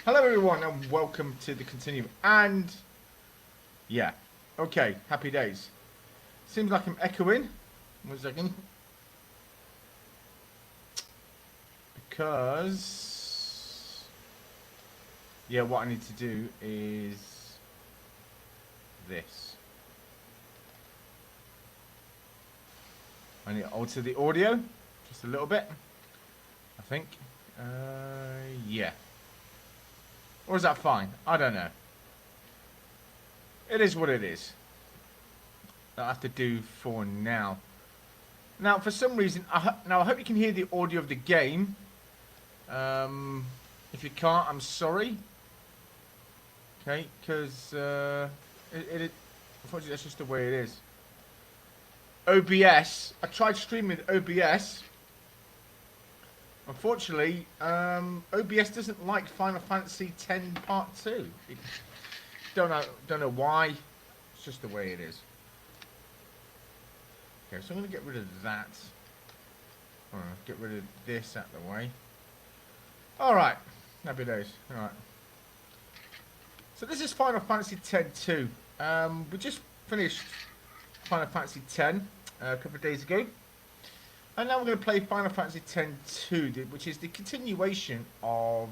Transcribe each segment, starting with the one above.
Hello everyone and welcome to the Continuum. And yeah, okay, happy days. Seems like I'm echoing. 1 second. Because yeah, what I need to do is this. I need to alter the audio just a little bit, I think. Yeah. Or is that fine? I don't know. It is what it is. That I have to do for now. Now, for some reason, I hope you can hear the audio of the game. If you can't, I'm sorry. Okay, because unfortunately, that's just the way it is. OBS. I tried streaming with OBS. Unfortunately, OBS doesn't like Final Fantasy X Part 2. Don't know why. It's just the way it is. Okay, so I'm going to get rid of that. Get rid of this out of the way. Alright. Happy days. Alright. So this is Final Fantasy X-2. We just finished Final Fantasy X a couple of days ago. And now we're going to play Final Fantasy X-2, which is the continuation of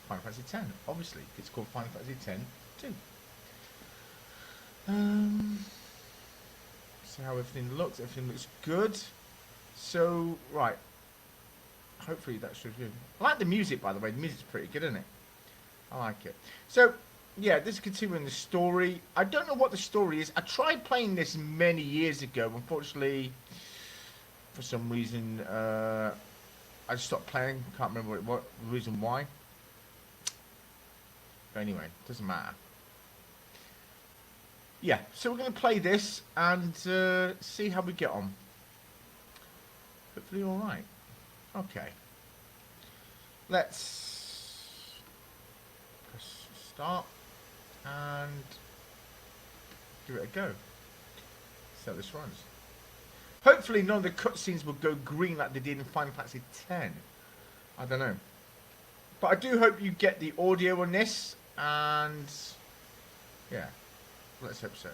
Final Fantasy X, obviously. It's called Final Fantasy X-2. See how everything looks. Everything looks good. So, right. Hopefully that should be. I like the music, by the way. The music's pretty good, isn't it? I like it. So, yeah, this is continuing the story. I don't know what the story is. I tried playing this many years ago. Unfortunately, for some reason, I just stopped playing. Can't remember what the reason why. But anyway, doesn't matter. Yeah, so we're going to play this and see how we get on. Hopefully all right. Okay. Let's press start and give it a go. See how this runs. Hopefully none of the cutscenes will go green like they did in Final Fantasy X. I don't know. But I do hope you get the audio on this and yeah. Let's hope so.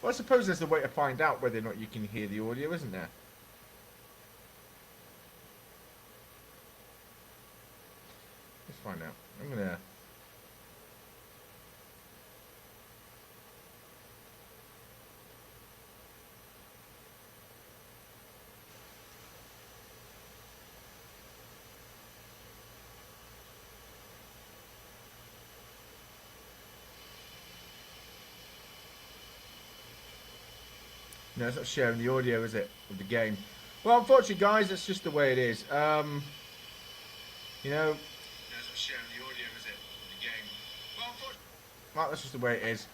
Well, I suppose there's a way to find out whether or not you can hear the audio, isn't there? Let's find out. I'm gonna. No, it's not sharing the audio, is it, of the game? Well, unfortunately, guys, that's just the way it is. You know. No, it's not sharing the audio, is it, of the game? Well, unfortunately. Well, that's just the way it is.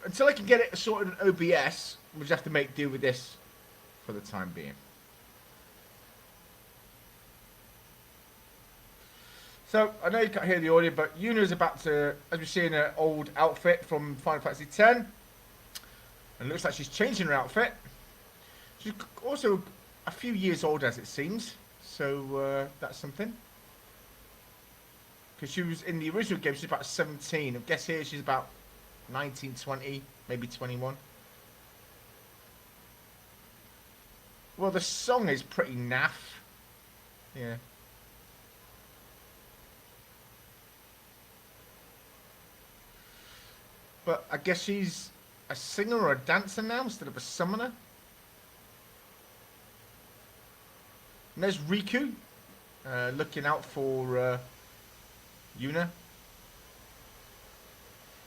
Until I can get it sorted in OBS, we'll just have to make do with this for the time being. So, I know you can't hear the audio, but Yuna's about to, as we see in her old outfit from Final Fantasy X. And it looks like she's changing her outfit. She's also a few years old, as it seems. So that's something. Because she was in the original game, she's about 17. I guess here she's about 19, 20, maybe 21. Well, the song is pretty naff. Yeah. But I guess she's a singer or a dancer now instead of a summoner. And there's Riku looking out for Yuna.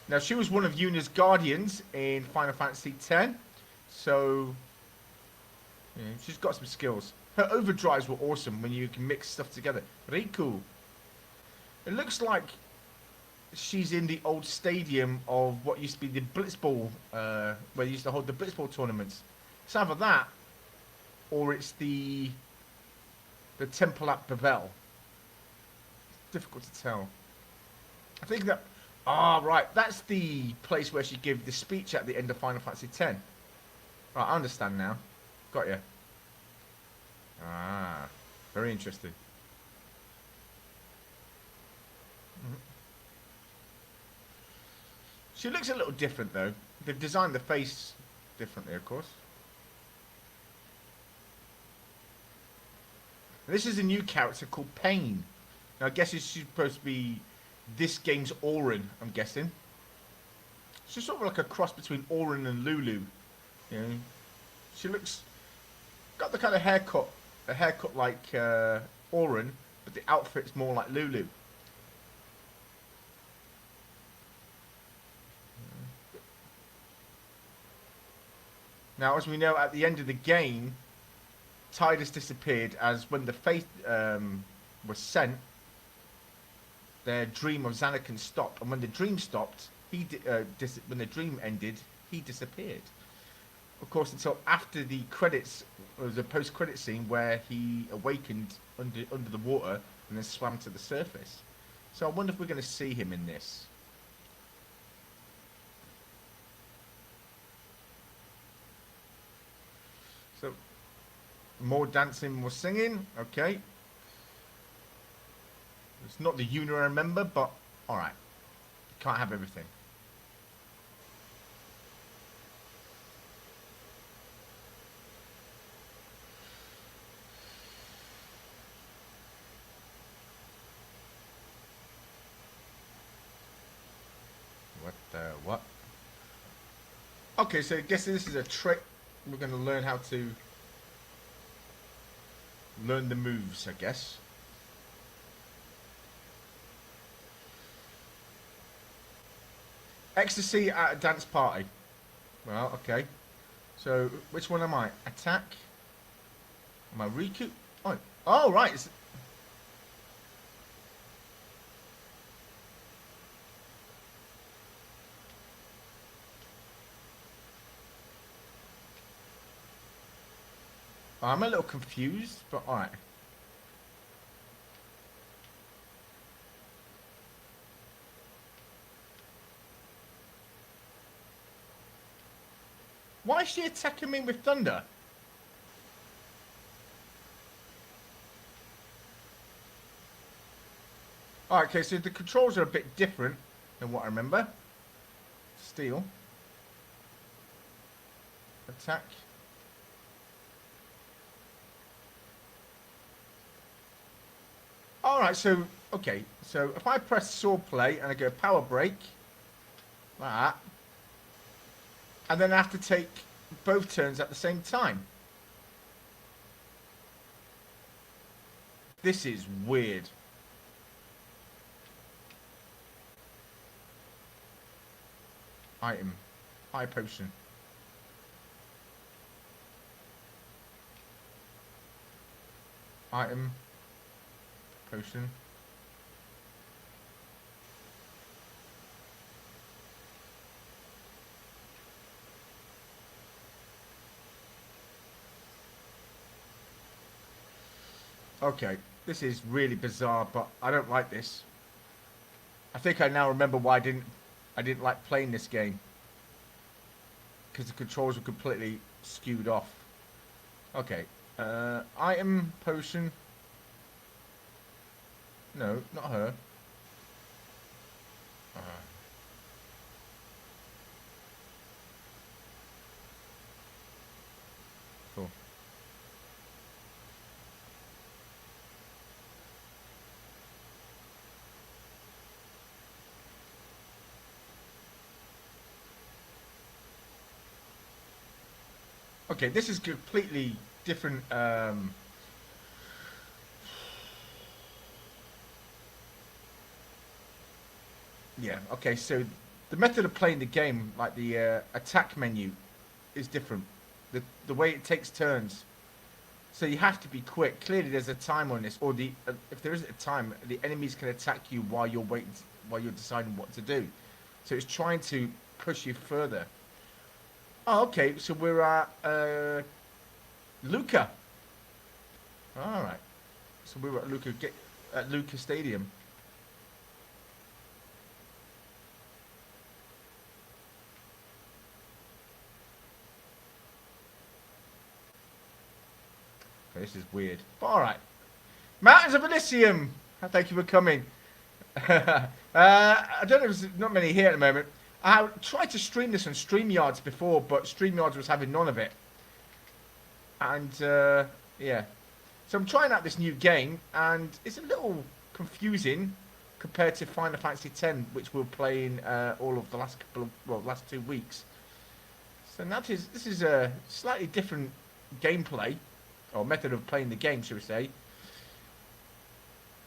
Now, she was one of Yuna's guardians in Final Fantasy X. So, yeah, she's got some skills. Her overdrives were awesome when you can mix stuff together. Riku. It looks like she's in the old stadium of what used to be the Blitzball, where they used to hold the Blitzball tournaments. It's either that, or it's the temple at Bavel. Difficult to tell. I think that, right, that's the place where she gave the speech at the end of Final Fantasy X. Right, I understand now. Got you. Ah, very interesting. Mhm. She looks a little different though. They've designed the face differently, of course. And this is a new character called Pain. Now, I guess she's supposed to be this game's Auron, I'm guessing. She's sort of like a cross between Auron and Lulu. You know, she looks got the kind of haircut, a haircut like Auron, but the outfit's more like Lulu. Now, as we know, at the end of the game, Tidus disappeared as when the Faith was sent, their dream of Xanakin stopped, and when the dream stopped, when the dream ended, he disappeared. Of course, until after the credits, there was a post-credit scene where he awakened under the water and then swam to the surface. So I wonder if we're going to see him in this. So more dancing, more singing. Okay, it's not the Una I remember, but all right, can't have everything. What the what? Okay, so I guess this is a trick. We're going to learn how to learn the moves, I guess. Ecstasy at a dance party. Well, okay. So, which one am I? Attack? Am I Riku? Oh, right. I'm a little confused, but alright. Why is she attacking me with thunder? Alright, okay, so the controls are a bit different than what I remember. Steel. Attack. Alright, so, okay. So if I press sword play and I go power break, like that, and then I have to take both turns at the same time. This is weird. Item. High potion. Item. Potion. Okay, this is really bizarre, but I don't like this. I think I now remember why I didn't like playing this game. Because the controls were completely skewed off. Okay. Item, potion. No, not her. Uh, cool. Okay, this is completely different. Yeah, okay, so the method of playing the game, like the attack menu, is different. The way it takes turns. So you have to be quick. Clearly, there's a time on this, or if there isn't a time, the enemies can attack you while you're waiting, while you're deciding what to do. So it's trying to push you further. Oh, okay. So we're at Luca. All right. So we were at Luca Stadium. Okay, this is weird. But alright. Mountains of Elysium! Thank you for coming. I don't know if there's not many here at the moment. I tried to stream this on StreamYards before, but StreamYards was having none of it. And, yeah. So I'm trying out this new game, and it's a little confusing compared to Final Fantasy X, which we're playing all of the last 2 weeks. So now this is a slightly different gameplay, or method of playing the game, shall we say.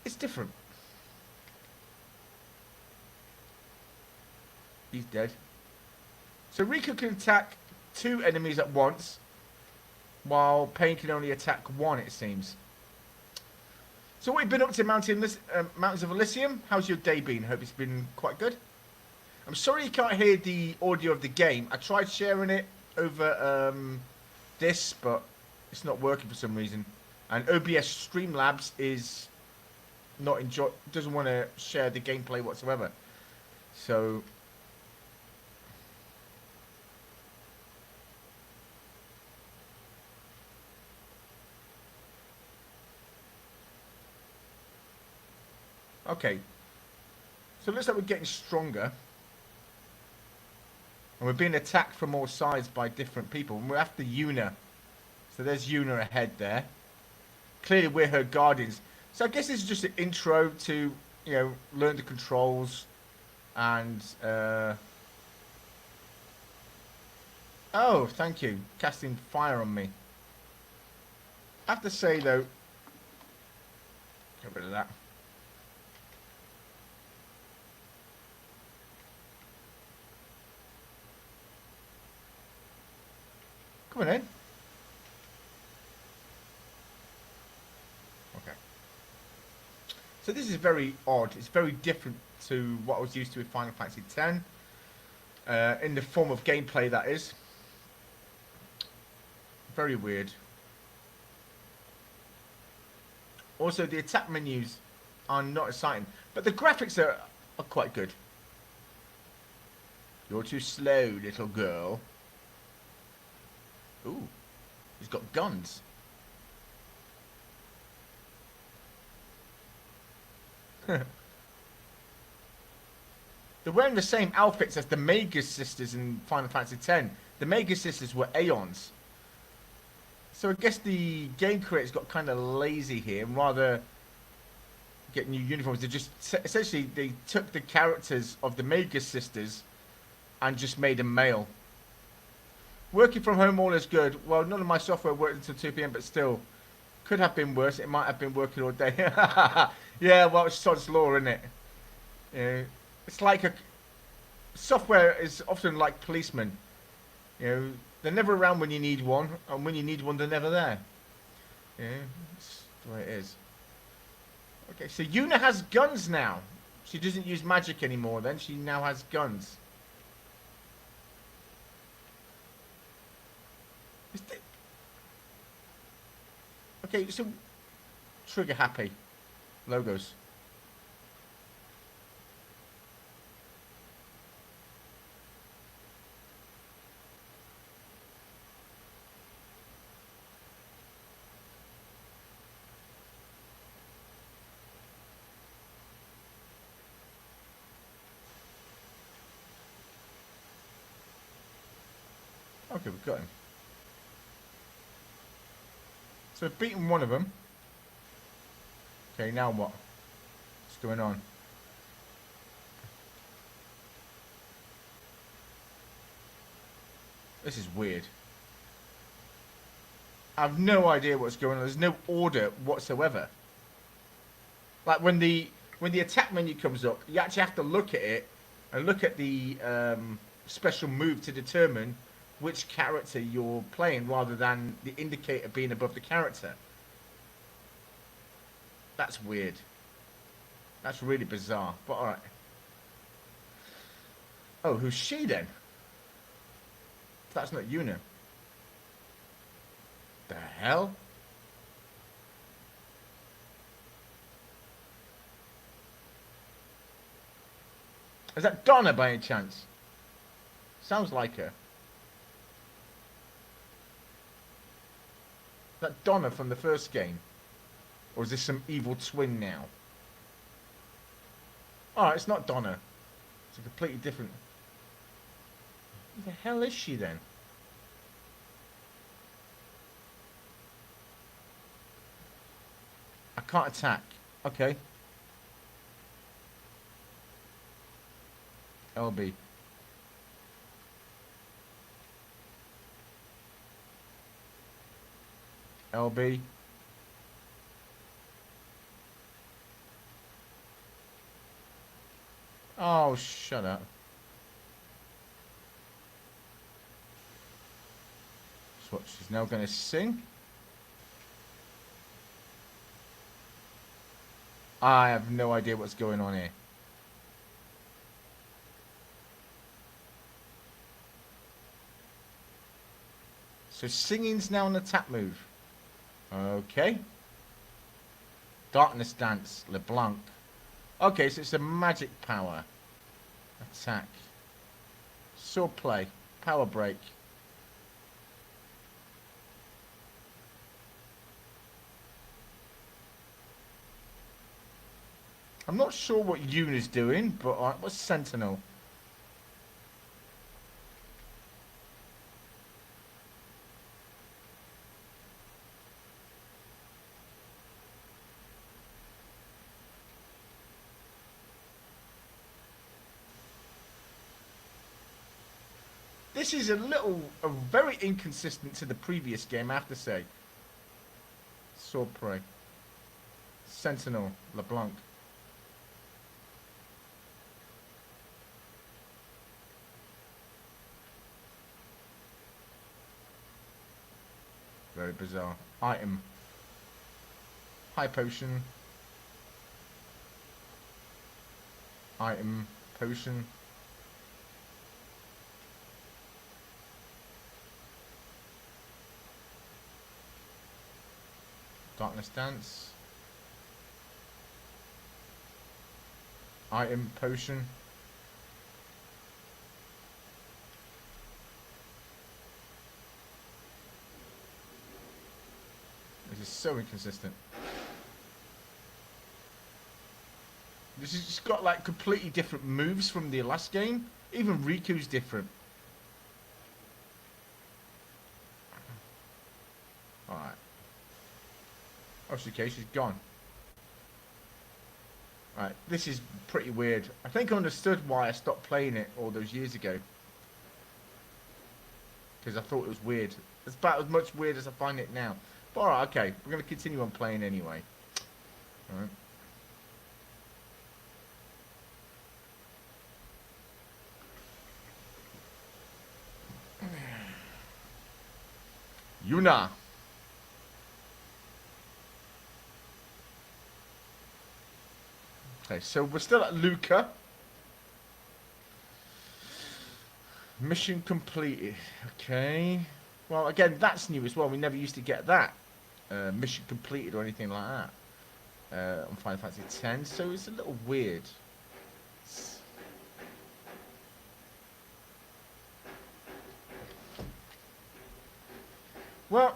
It's different. He's dead. So Riku can attack 2 enemies at once, while Pain can only attack 1, it seems. So what have you been up to, Mountains of Elysium? How's your day been? Hope it's been quite good. I'm sorry you can't hear the audio of the game. I tried sharing it over this, but it's not working for some reason. And OBS Streamlabs is doesn't want to share the gameplay whatsoever. So okay. So it looks like we're getting stronger. And we're being attacked from all sides by different people. And we're after Yuna. So there's Yuna ahead there. Clearly we're her guardians. So I guess this is just an intro to, learn the controls. And, oh, thank you. Casting fire on me. I have to say, though... Get rid of that. Come on in. Okay. So this is very odd. It's very different to what I was used to with Final Fantasy X. In the form of gameplay, that is. Very weird. Also, the attack menus are not exciting. But the graphics are quite good. You're too slow, little girl. Ooh, he's got guns. They're wearing the same outfits as the Magus sisters in Final Fantasy X. The Magus sisters were Aeons. So I guess the game creators got kind of lazy here and rather get new uniforms. They just essentially they took the characters of the Magus sisters and just made them male. Working from home all is good. Well, none of my software worked until 2 p.m, but still, could have been worse. It might have been working all day. Yeah, well, it's sod's law, isn't it? It's like software is often like policemen. They're never around when you need one, and when you need one, they're never there. That's the way it is. Okay, so Yuna has guns now. She doesn't use magic anymore. Then she now has guns. Okay, so trigger happy logos. Okay, we've got him. So we've beaten one of them. Okay, now what? What's going on? This is weird. I have no idea what's going on. There's no order whatsoever. Like when the attack menu comes up, you actually have to look at it and look at the special move to determine which character you're playing rather than the indicator being above the character. That's weird. That's really bizarre, but alright. Oh, who's she then? That's not Yuna. The hell? Is that Donna by any chance? Sounds like her. That Donna from the first game? Or is this some evil twin now? Oh, it's not Donna. It's a completely different... Who the hell is she then? I can't attack. Okay. LB. LB. Oh, shut up. That's what she's now going to sing. I have no idea what's going on here. So singing's now an attack move. Okay. Darkness Dance, LeBlanc. Okay, so it's a magic power. Attack. Sword play. Power break. I'm not sure what Yoon is doing, but what's Sentinel? This is very inconsistent to the previous game, I have to say. Sword Prey. Sentinel, LeBlanc. Very bizarre. Item. High potion. Item. Potion. Darkness Dance. Item, potion. This is so inconsistent. This has just got like completely different moves from the last game. Even Riku's different. Alright. Oh, okay, she's gone. Right, this is pretty weird. I think I understood why I stopped playing it all those years ago. Because I thought it was weird. It's about as much weird as I find it now. But alright, okay. We're going to continue on playing anyway. Alright. Yuna. Okay, so we're still at Luca. Mission completed. Okay. Well, again, that's new as well. We never used to get that. Mission completed or anything like that. On Final Fantasy X. So it's a little weird. Well...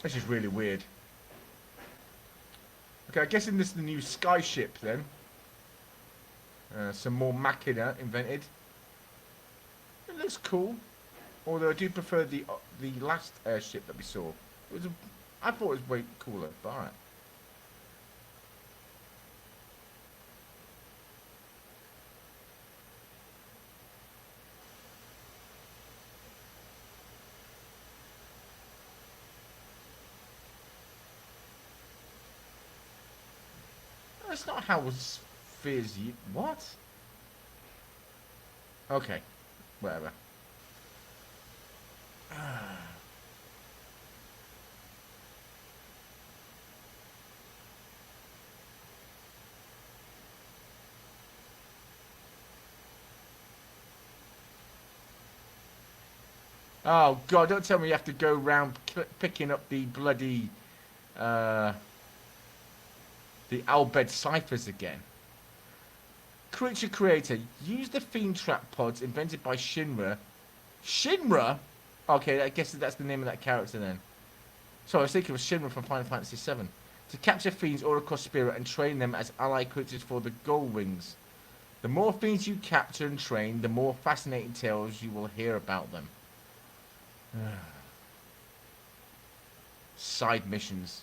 This is really weird. Okay, I guess this is the new skyship then. Some more machina invented. It looks cool. Although I do prefer the last airship that we saw. I thought it was way cooler, but alright. That's not how spheres you... What? Okay. Whatever. Oh, God, don't tell me you have to go around picking up the bloody... the Albed ciphers again. creature creator. Use the fiend trap pods invented by Shinra. Shinra? Okay, I guess that's the name of that character then. So I was thinking of Shinra from Final Fantasy VII. To capture fiends all across Spirit and train them as ally creatures for the Gold Wings. The more fiends you capture and train, the more fascinating tales you will hear about them. Side missions.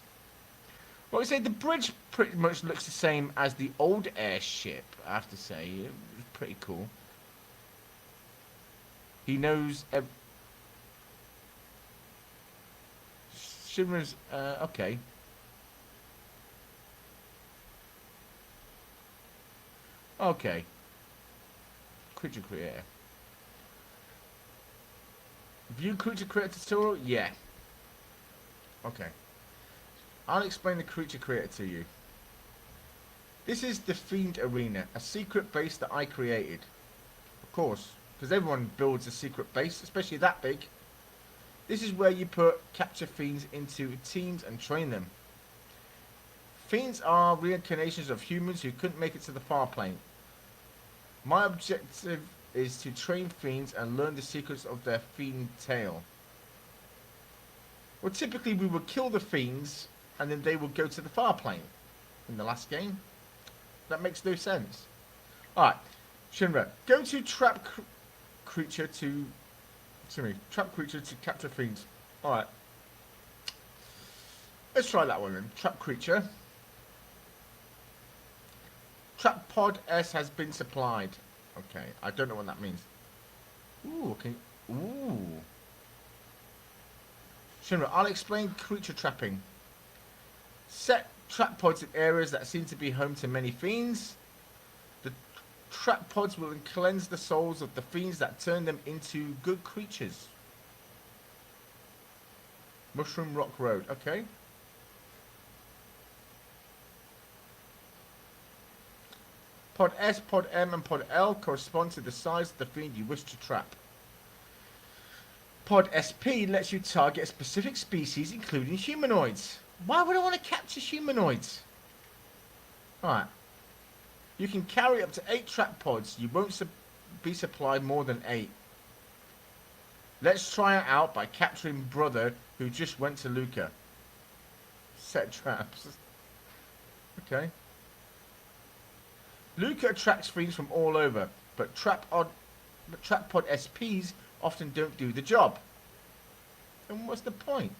Well, I say the bridge pretty much looks the same as the old airship, I have to say. It was pretty cool. He knows... Shinra's... okay. Okay. Creature creator. View creature creator tutorial? Yeah. Okay. I'll explain the creature creator to you. This is the Fiend Arena, a secret base that I created. Of course, because everyone builds a secret base, especially that big. This is where you put capture fiends into teams and train them. Fiends are reincarnations of humans who couldn't make it to the far plane. My objective is to train fiends and learn the secrets of their fiend tale. Well, typically we would kill the fiends and then they would go to the far plane in the last game. That makes no sense. Alright, Shinra, go to trap creature to capture fiends. Alright. Let's try that one then. Trap creature. Trap pod S has been supplied. Okay, I don't know what that means. Ooh, okay. Ooh. Shinra, I'll explain creature trapping. Set trap pods in areas that seem to be home to many fiends. The trap pods will cleanse the souls of the fiends that turn them into good creatures. Mushroom Rock Road, okay. Pod S, Pod M, and Pod L correspond to the size of the fiend you wish to trap. Pod SP lets you target a specific species, including humanoids. Why would I want to capture humanoids? Alright. You can carry up to 8 trap pods. You won't be supplied more than 8. Let's try it out by capturing Brother, who just went to Luca. Set traps. Okay. Luca attracts fiends from all over, but trap pod SPs often don't do the job. And what's the point?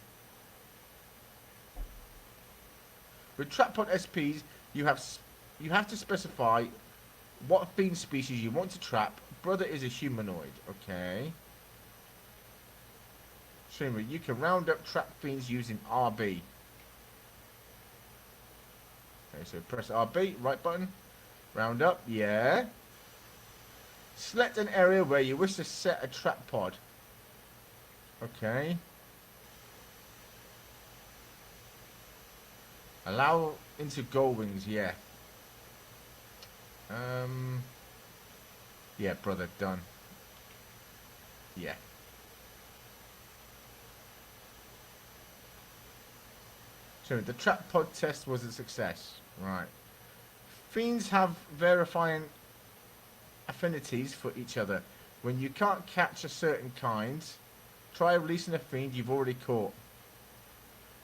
With trap pod SPs, you have to specify what fiend species you want to trap. Brother is a humanoid, okay. Shinra, you can round up trap fiends using RB. Okay, so press RB, right button. Round up, yeah. Select an area where you wish to set a trap pod. Okay. Allow into Gold Wings, yeah. Yeah, Brother, done. Yeah. So the trap pod test was a success. Right. Fiends have verifying affinities for each other. When you can't catch a certain kind, try releasing a fiend you've already caught.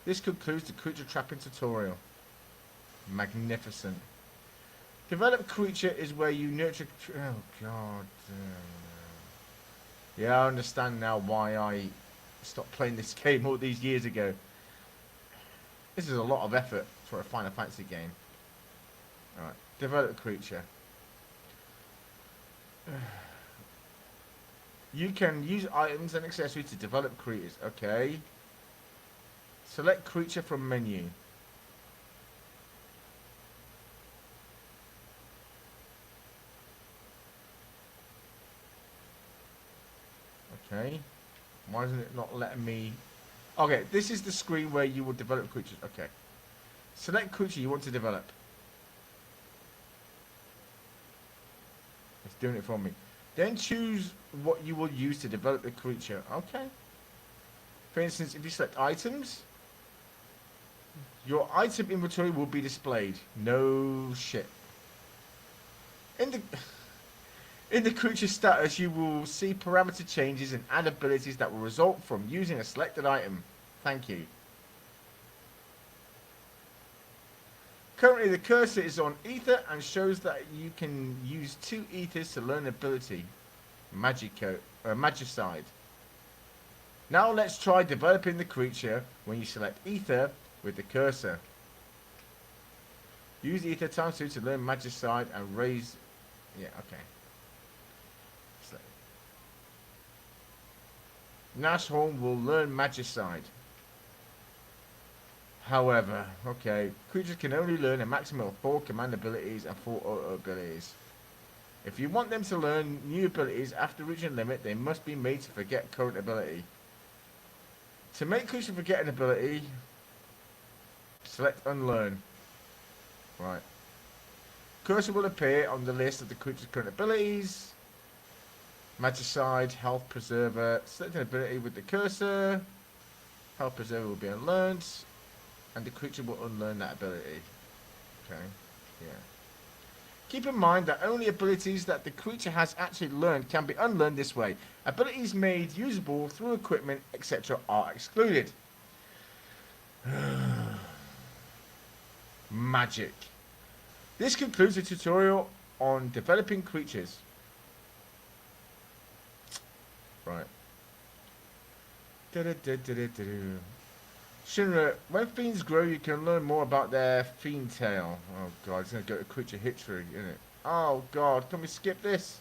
This concludes the creature trapping tutorial. Magnificent. Develop creature is where you nurture... Oh, God. Yeah, I understand now why I stopped playing this game all these years ago. This is a lot of effort for a Final Fantasy game. Alright, develop creature. You can use items and accessories to develop creatures. Okay. Select creature from menu. Okay. Why isn't it not letting me... Okay, this is the screen where you will develop creatures. Okay. Select creature you want to develop. It's doing it for me. Then choose what you will use to develop the creature. Okay. For instance, if you select items, your item inventory will be displayed. No shit. In the in the creature status, you will see parameter changes and add abilities that will result from using a selected item. Thank you. Currently, the cursor is on Ether and shows that you can use 2 Ethers to learn ability, Magicide. Now let's try developing the creature when you select Ether with the cursor. Use Ether times 2 to learn Magicide and raise... Yeah, okay. Nashorn will learn Magicide. However, okay, creatures can only learn a maximum of 4 command abilities and 4 auto abilities. If you want them to learn new abilities after reaching a limit, they must be made to forget current ability. To make creatures forget an ability, select Unlearn. Right. Cursor will appear on the list of the creature's current abilities. Magicide, Health Preserver. Select an ability with the cursor. Health Preserver will be unlearned. And the creature will unlearn that ability. Okay. Yeah. Keep in mind that only abilities that the creature has actually learned can be unlearned this way. Abilities made usable through equipment, etc. are excluded. Magic. This concludes the tutorial on developing creatures. Right. Shinra, when fiends grow, you can learn more about their fiend tail. Oh god, it's going to go to creature history, isn't it? Oh god, can we skip this?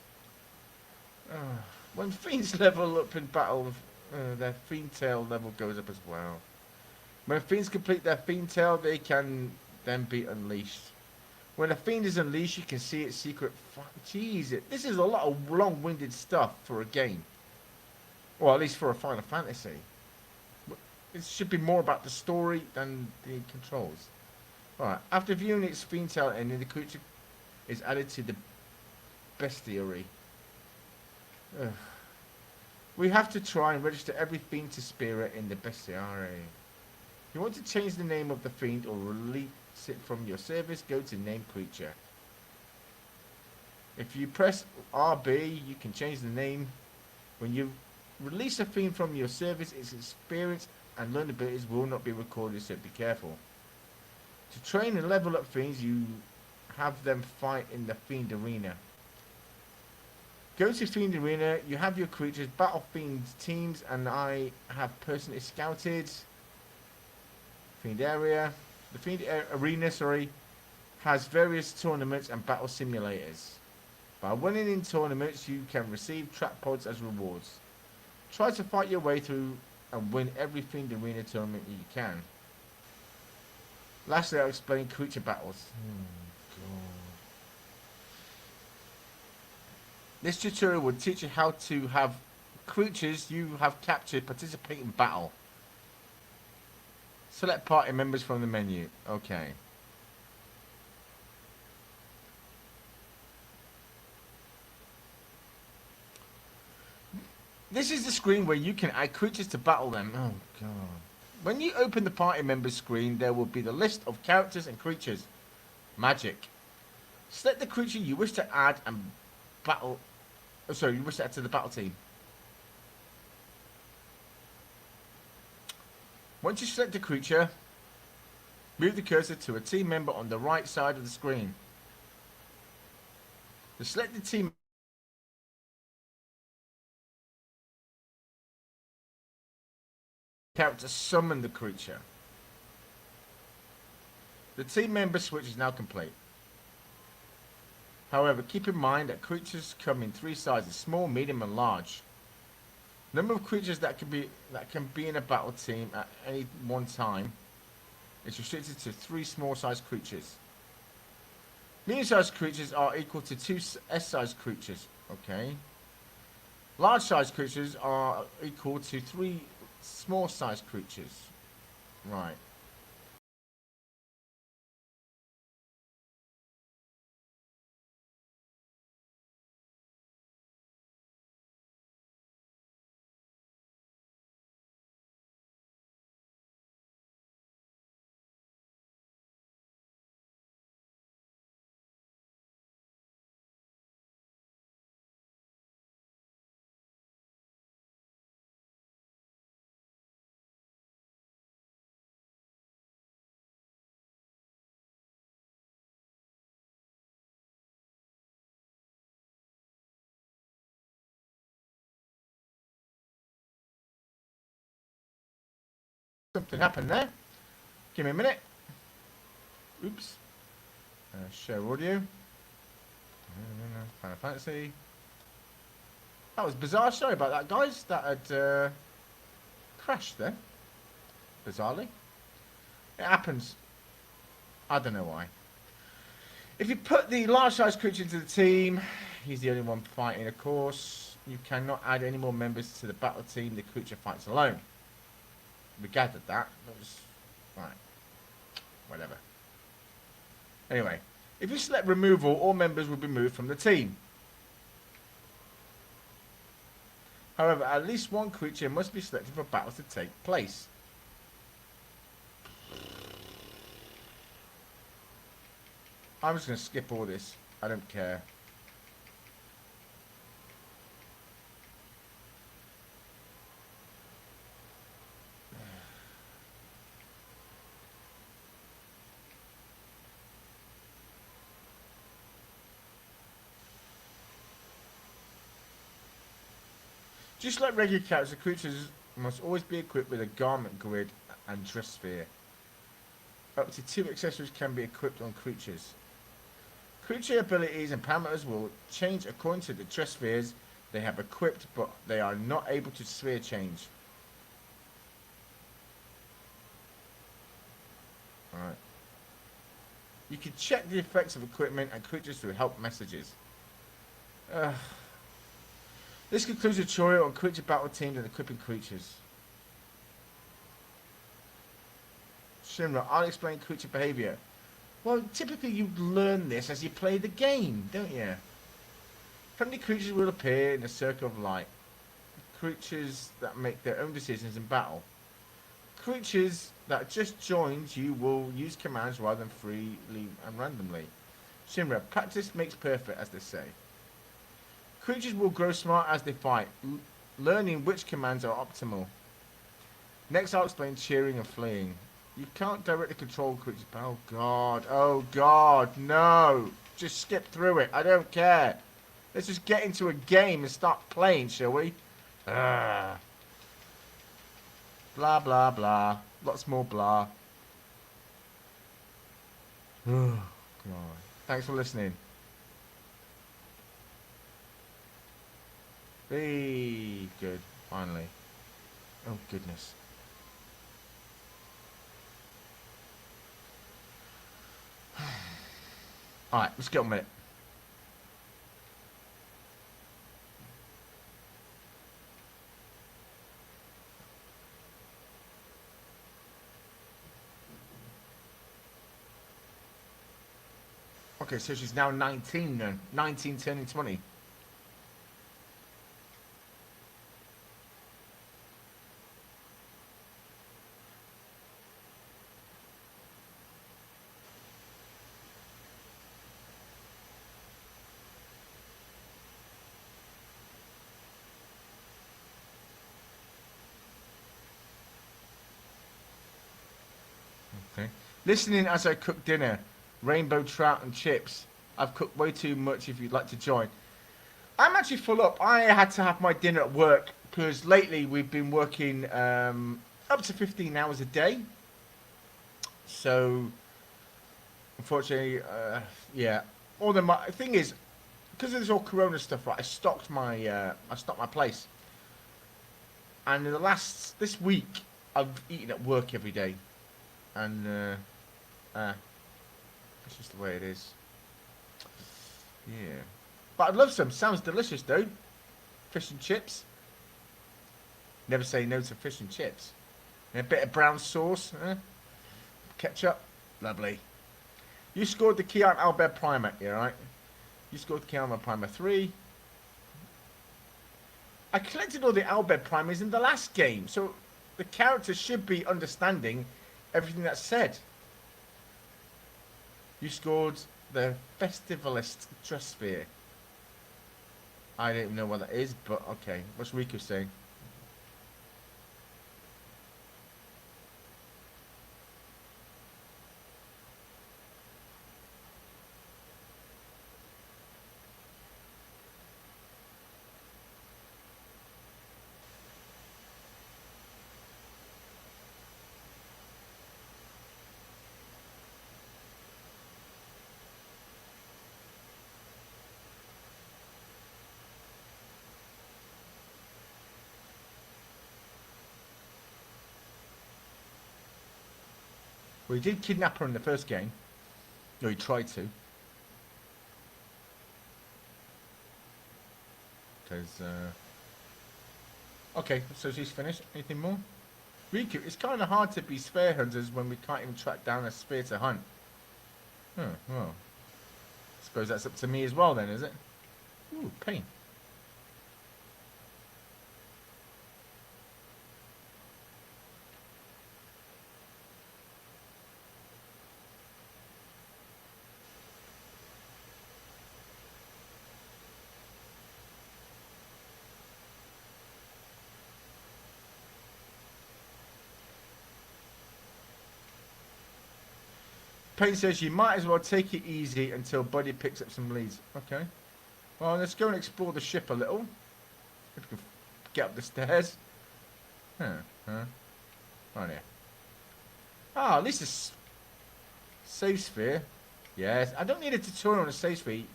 When fiends level up in battle, their fiend tail level goes up as well. When fiends complete their fiend tail, they can then be unleashed. When a fiend is unleashed, you can see its secret... Jeez, this is a lot of long-winded stuff for a game. Well, at least for a Final Fantasy. It should be more about the story than the controls. Alright, after viewing its fiend tail ending, the creature is added to the bestiary. Ugh. We have to try and register every fiend to spirit in the bestiary. If you want to change the name of the fiend or release it from your service, go to name creature. If you press RB, you can change the name. When you release a fiend from your service, its experience and learned abilities will not be recorded, so be careful. To train and level up fiends, you have them fight in the fiend arena. Go to fiend arena, you have your creatures, battle fiend teams, and I have personally scouted fiend area. The fiend arena, has various tournaments and battle simulators. By winning in tournaments, you can receive trap pods as rewards. Try to fight your way through and win every Fiend Arena tournament you can. Lastly, I'll explain creature battles. This tutorial will teach you how to have creatures you have captured participate in battle. Select party members from the menu. Okay. This is the screen where you can add creatures to battle them. Oh, God. When you open the party members screen, there will be the list of characters and creatures. Magic. Select the creature you wish to add and battle... Oh, sorry, you wish to add to the battle team. Once you select a creature, move the cursor to a team member on the right side of the screen. The selected team character summon the creature. The team member switch is now complete. However, keep in mind that creatures come in 3 sizes: small, medium, and large. Number of creatures that can be in a battle team at any one time is restricted to 3 small-sized creatures. Medium-sized creatures are equal to 2 S-sized creatures. Okay. Large-sized creatures are equal to 3 small-sized creatures. Right. Something happened there. Give me a minute. Oops. Show audio. Final Fantasy. That was bizarre. Sorry about that, guys. That had crashed there. Bizarrely. It happens. I don't know why. If you put the large-sized creature into the team, he's the only one fighting, of course. You cannot add any more members to the battle team. The creature fights alone. We gathered that. That was... Right. Whatever. Anyway. If you select removal, all members will be moved from the team. However, at least one creature must be selected for battle to take place. I'm just going to skip all this. I don't care. Just like regular characters, creatures must always be equipped with a garment grid and dress sphere. Up to 2 accessories can be equipped on creatures. Creature abilities and parameters will change according to the dress spheres they have equipped, but they are not able to sphere change. Alright. You can check the effects of equipment and creatures through help messages. This concludes the tutorial on creature battle teams and equipping creatures. Shinra, I'll explain creature behavior. Well, typically you learn this as you play the game, don't you? Friendly creatures will appear in a circle of light. Creatures that make their own decisions in battle. Creatures that just joined you will use commands rather than freely and randomly. Shinra, practice makes perfect, as they say. Creatures will grow smart as they fight, learning which commands are optimal. Next, I'll explain cheering and fleeing. You can't directly control creatures. Oh god, no! Just skip through it. I don't care. Let's just get into a game and start playing, shall we? Blah blah blah. Lots more blah. Oh god. Thanks for listening. Be good, finally. Oh goodness. Alright, let's get on with it. Okay, so she's now 19 then. 19 turning 20. Okay. Listening as I cook dinner. Rainbow trout and chips. I've cooked way too much if you'd like to join. I'm actually full up. I had to have my dinner at work because lately we've been working up to 15 hours a day. So, unfortunately, yeah. All the thing is, because of this all Corona stuff, right? I stocked my place, and in this week, I've eaten at work every day, and it's just the way it is. Yeah. But I'd love some. Sounds delicious, though. Fish and chips. Never say no to fish and chips. And a bit of brown sauce. Ketchup. Lovely. You scored the Kian Albert Primer, yeah, right? You scored the Kian Albert Primer 3. I collected all the Albert Primers in the last game, so the character should be understanding everything that's said. You scored the Festivalist Dress Sphere. I don't even know what that is, but okay. What's Riku saying? Well, he did kidnap her in the first game. No, he tried to. Because, okay, so she's finished. Anything more? Riku, it's kind of hard to be sphere hunters when we can't even track down a sphere to hunt. Oh, well. Suppose that's up to me as well then, is it? Ooh, pain. Pain says you might as well take it easy until Buddy picks up some leads. Okay. Well, let's go and explore the ship a little. If we can get up the stairs. Huh. Oh, yeah. Ah, at least it's save sphere. Yes. I don't need a tutorial on a save sphere. You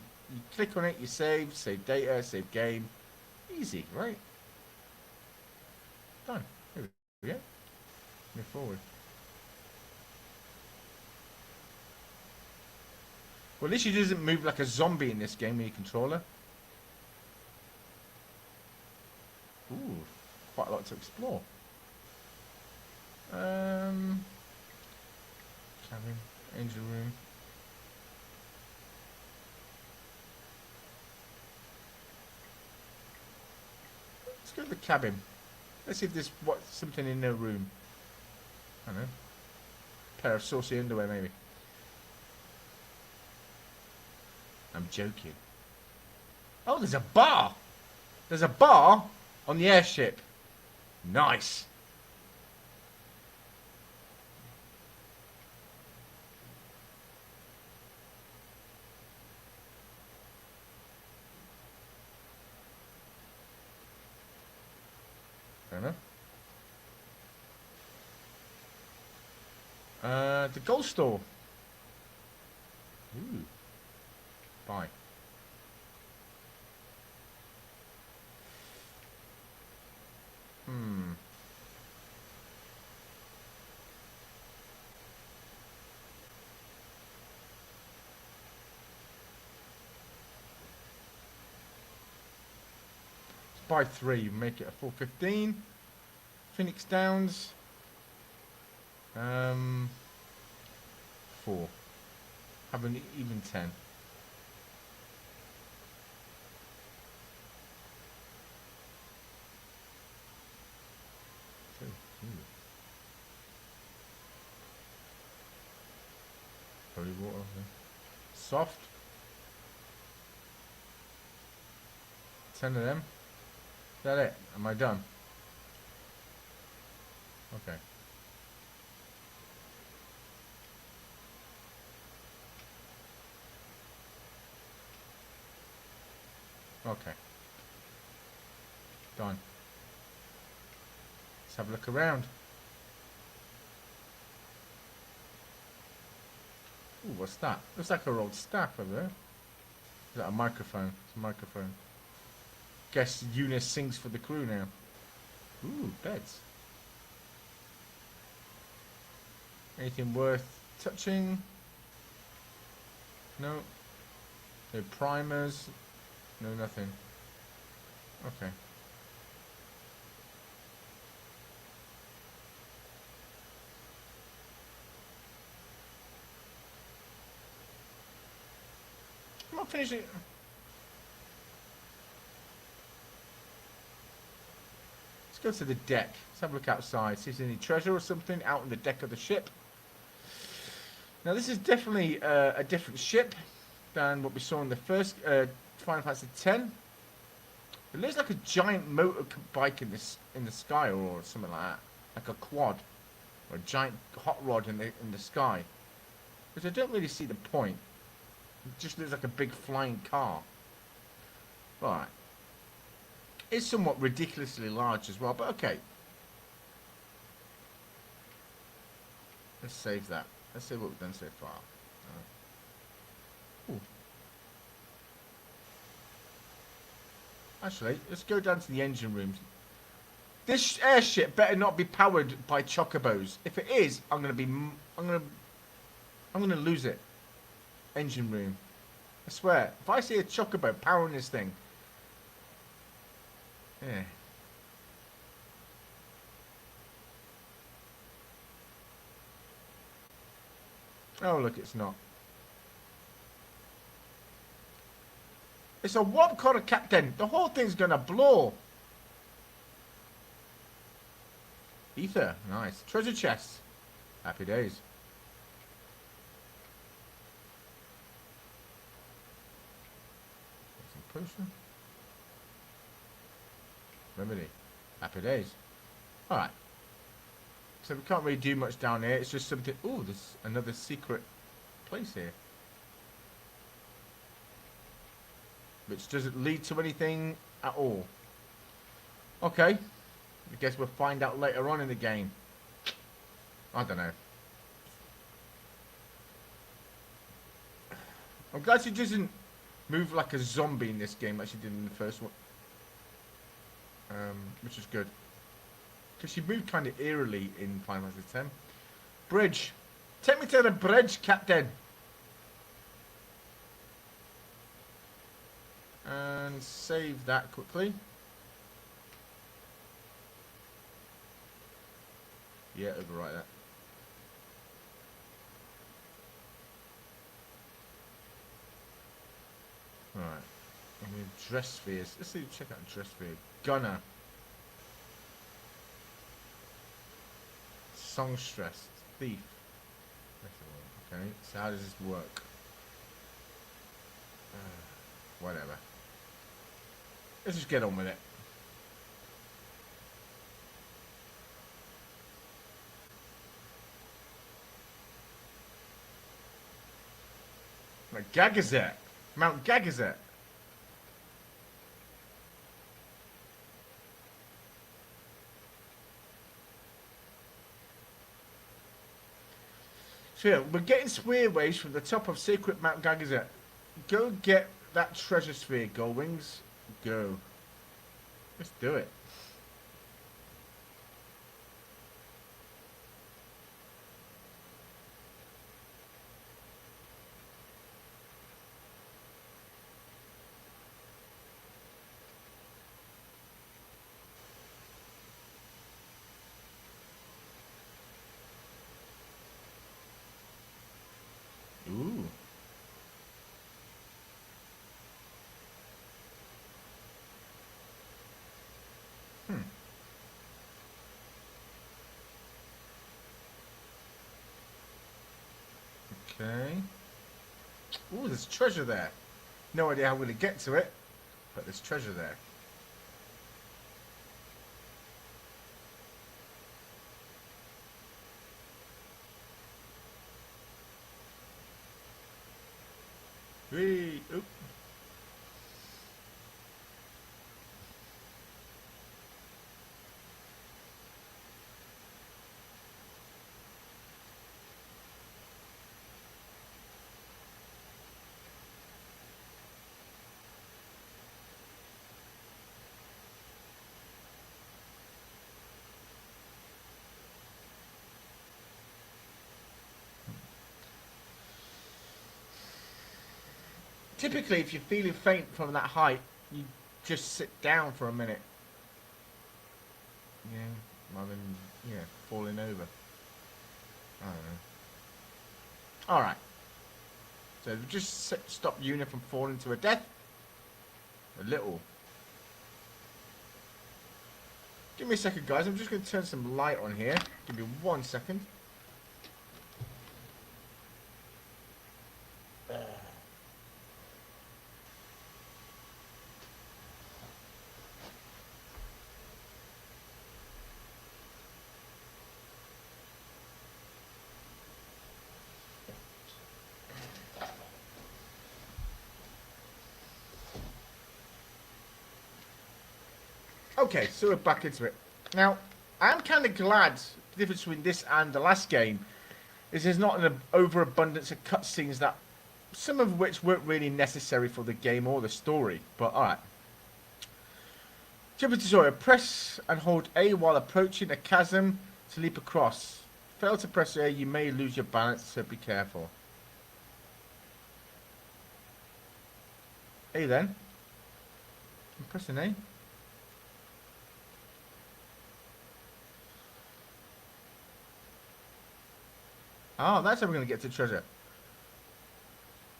click on it, you save data, save game. Easy, right? Done. Here we go. Move forward. Well, at least she doesn't move like a zombie in this game with your controller. Ooh, quite a lot to explore. Cabin, engine room. Let's go to the cabin. Let's see if there's something in the room. I don't know. Pair of saucy underwear, maybe. I'm joking. Oh, there's a bar. There's a bar on the airship. Nice. Fair enough. The gold store. Ooh. Buy. Buy 3, make it a 415. Phoenix Downs. 4. Have an even 10. Holy water. Soft. 10 of them. Is that it? Am I done? Okay. Okay. Done. Let's have a look around. Ooh, what's that? Looks like her old staff over there. Is that a microphone? It's a microphone. Guess Eunice sings for the crew now. Ooh, beds. Anything worth touching? No. No primers. No, nothing. Okay. I'm not finishing. Let's go to the deck. Let's have a look outside. See if there's any treasure or something out on the deck of the ship. Now this is definitely a different ship than what we saw in the first Final Fantasy X. It looks like a giant motorbike in the sky or something like that, like a quad or a giant hot rod in the sky. Which I don't really see the point. It just looks like a big flying car. Right. It's somewhat ridiculously large as well, but okay. Let's save that. Let's see what we've done so far. Ooh. Actually, let's go down to the engine rooms. This airship better not be powered by chocobos. If it is, I'm gonna I'm going to lose it. Engine room. I swear, if I see a chocobo powering this thing. Yeah. Oh, look, it's not. It's a warp core, Captain. The whole thing's going to blow. Ether. Nice. Treasure chests. Happy days. Some potion. Remedy. Happy days. Alright. So we can't really do much down here. It's just something... Ooh, there's another secret place here. Which doesn't lead to anything at all. Okay. I guess we'll find out later on in the game. I don't know. I'm glad she doesn't move like a zombie in this game like she did in the first one. Which is good. Because she moved kind of eerily in Final Fantasy X. Bridge. Take me to the bridge, Captain. And save that quickly. Yeah, overwrite that. Alright. I mean, dress spheres. Let's see, check out dress sphere. Gunner. Songstress. Thief. Okay, so how does this work? Whatever. Let's just get on with it. Like Gagazet. Mount Gagazet. So yeah, we're getting sphere waves from the top of Secret Mount Gagazet. Go get that treasure sphere, Gullwings. Go. Let's do it. Ooh. Okay. Ooh, there's treasure there. No idea how we're going to get to it, but there's treasure there. Whee! Oop. Typically, if you're feeling faint from that height, you just sit down for a minute. Yeah, rather than, yeah, falling over. I don't know. Alright. So just stop Una from falling to her death. A little. Give me a second, guys. I'm just going to turn some light on here. Give me 1 second. Okay, so we're back into it. Now, I'm kind of glad the difference between this and the last game is there's not an overabundance of cutscenes that some of which weren't really necessary for the game or the story. But alright. Jump tutorial. Press and hold A while approaching a chasm to leap across. Fail to press A, you may lose your balance, so be careful. A then. I'm pressing A. Oh, that's how we're going to get to treasure.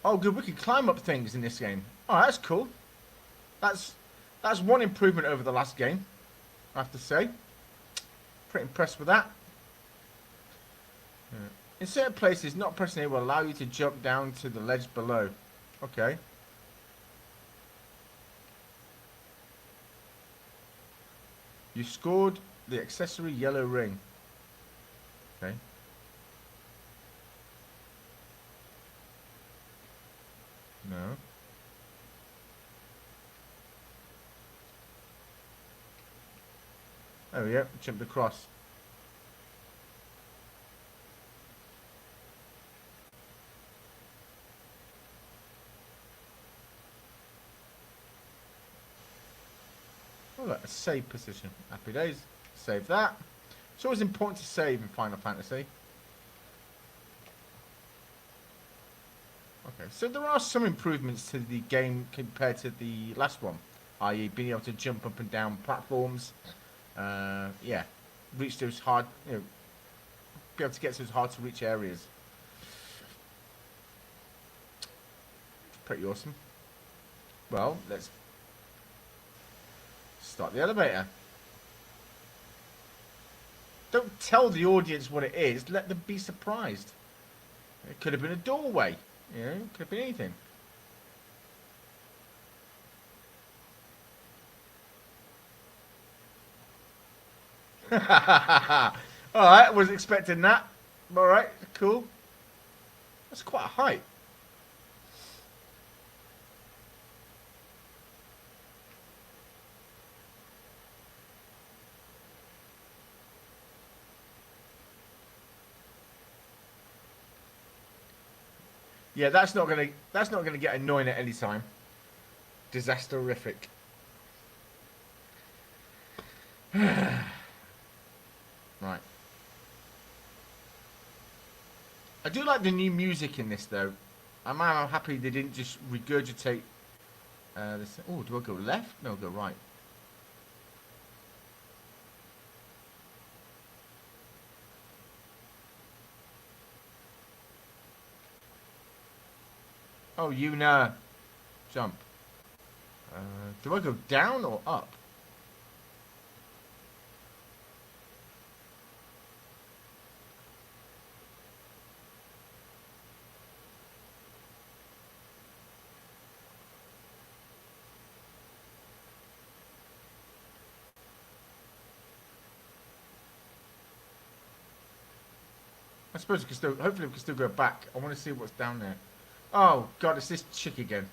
Oh, good. We can climb up things in this game. Oh, that's cool. That's one improvement over the last game, I have to say. Pretty impressed with that. Yeah. In certain places, not pressing A will allow you to jump down to the ledge below. Okay. You scored the accessory yellow ring. Okay. No. Oh, yeah. Jumped across. Oh, look, a save position. Happy days. Save that. It's always important to save in Final Fantasy. Okay, so there are some improvements to the game compared to the last one, i.e. being able to jump up and down platforms. Yeah, reach those hard, be able to get to those hard to reach areas. Pretty awesome. Well, let's start the elevator. Don't tell the audience what it is. Let them be surprised. It could have been a doorway. It could have been anything. Alright, wasn't expecting that. Alright, cool. That's quite a height. Yeah, that's not gonna get annoying at any time. Disasterific. Right. I do like the new music in this though. I'm happy they didn't just regurgitate this. Oh, do I go left? No, I'll go right. Oh, you know. Jump. Do I go down or up? I suppose we can still. Hopefully, we can still go back. I want to see what's down there. Oh God, it's this chick again.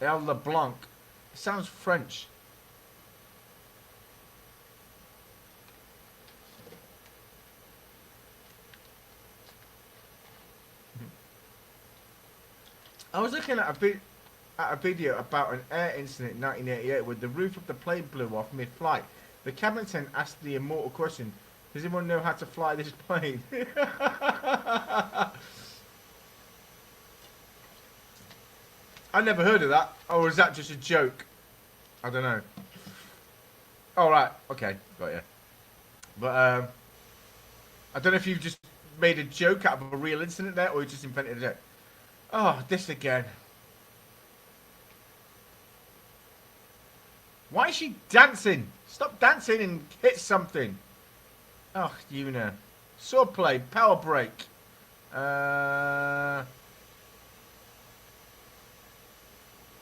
El LeBlanc. It sounds French. I was looking at a video about an air incident in 1988 where the roof of the plane blew off mid-flight. The cabin attendant asked the immortal question, does anyone know how to fly this plane? I never heard of that. Or is that just a joke? I don't know. Oh, right. Okay. Got you. But, I don't know if you've just made a joke out of a real incident there or you just invented a joke. Oh, this again. Why is she dancing? Stop dancing and hit something. Oh, Una. Swordplay, power break.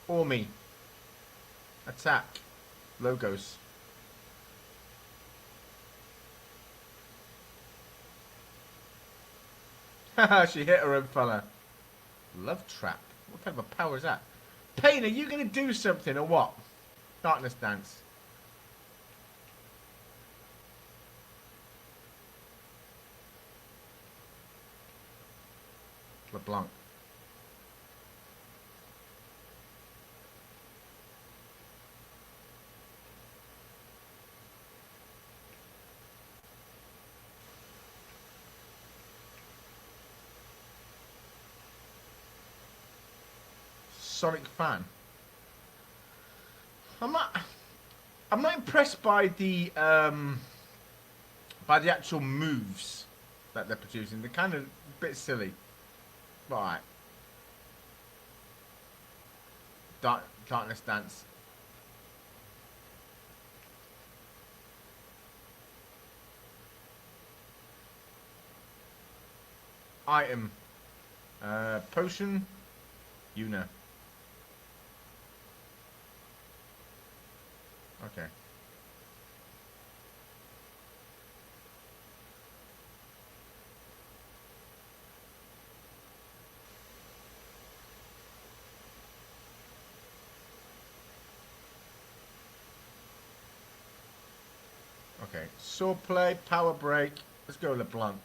Ormy. Attack. Logos. Haha, she hit her own fella. Love trap. What kind of a power is that? Pain, are you going to do something or what? Darkness dance. LeBlanc. Sonic fan. I'm not impressed by the actual moves that they're producing. They're kind of a bit silly. Right. Darkness Dance. Item. Potion. Una. Okay. Okay. Sword play, power break. Let's go LeBlanc.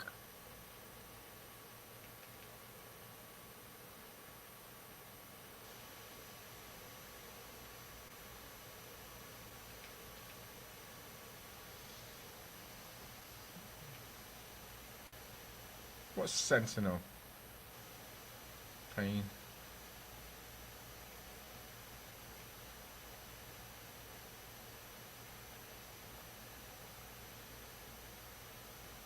What's Sentinel? Pain.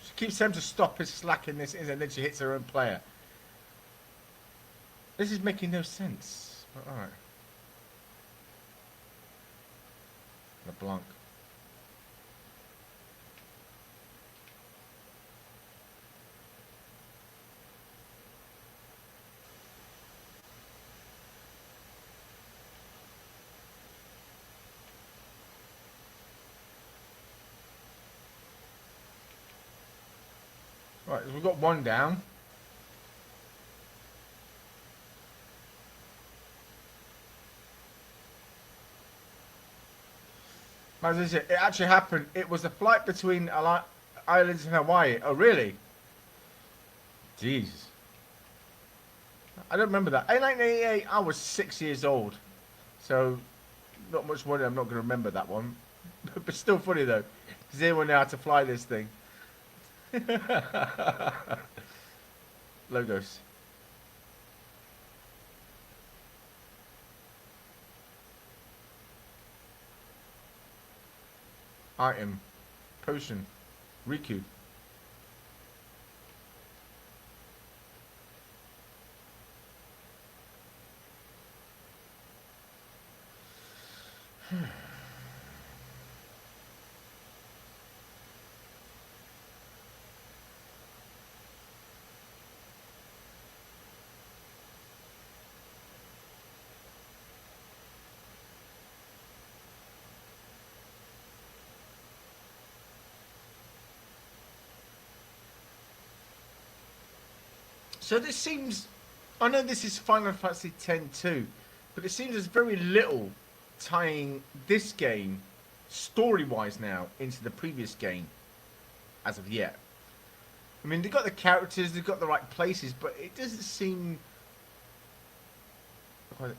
She keeps them to stop his slacking this in, and then she hits her own player. This is making no sense. Alright. LeBlanc. Right, we've got one down. As I said, it actually happened. It was a flight between islands in Hawaii. Oh, really? Jeez. I don't remember that. In 1988, I was 6 years old. So, not much wonder I'm not going to remember that one. But still funny, though. Does anyone know how to fly this thing? Logos. Item. Potion. Riku. So this seems, I know this is Final Fantasy X-2, but it seems there's very little tying this game, story-wise now, into the previous game, as of yet. I mean, they've got the characters, they've got the right places, but it doesn't seem...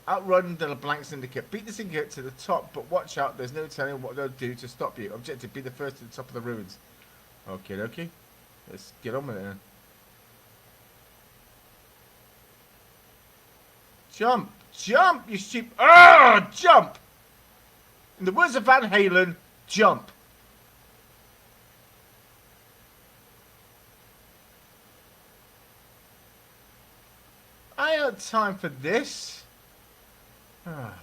Outrun the LeBlanc Syndicate. Beat the Syndicate to the top, but watch out, there's no telling what they'll do to stop you. Objective, be the first to the top of the ruins. Okay, okay. Let's get on with it then. Jump! Jump, you sheep! Ah! Jump! In the words of Van Halen, jump! I ain't got time for this. Ah.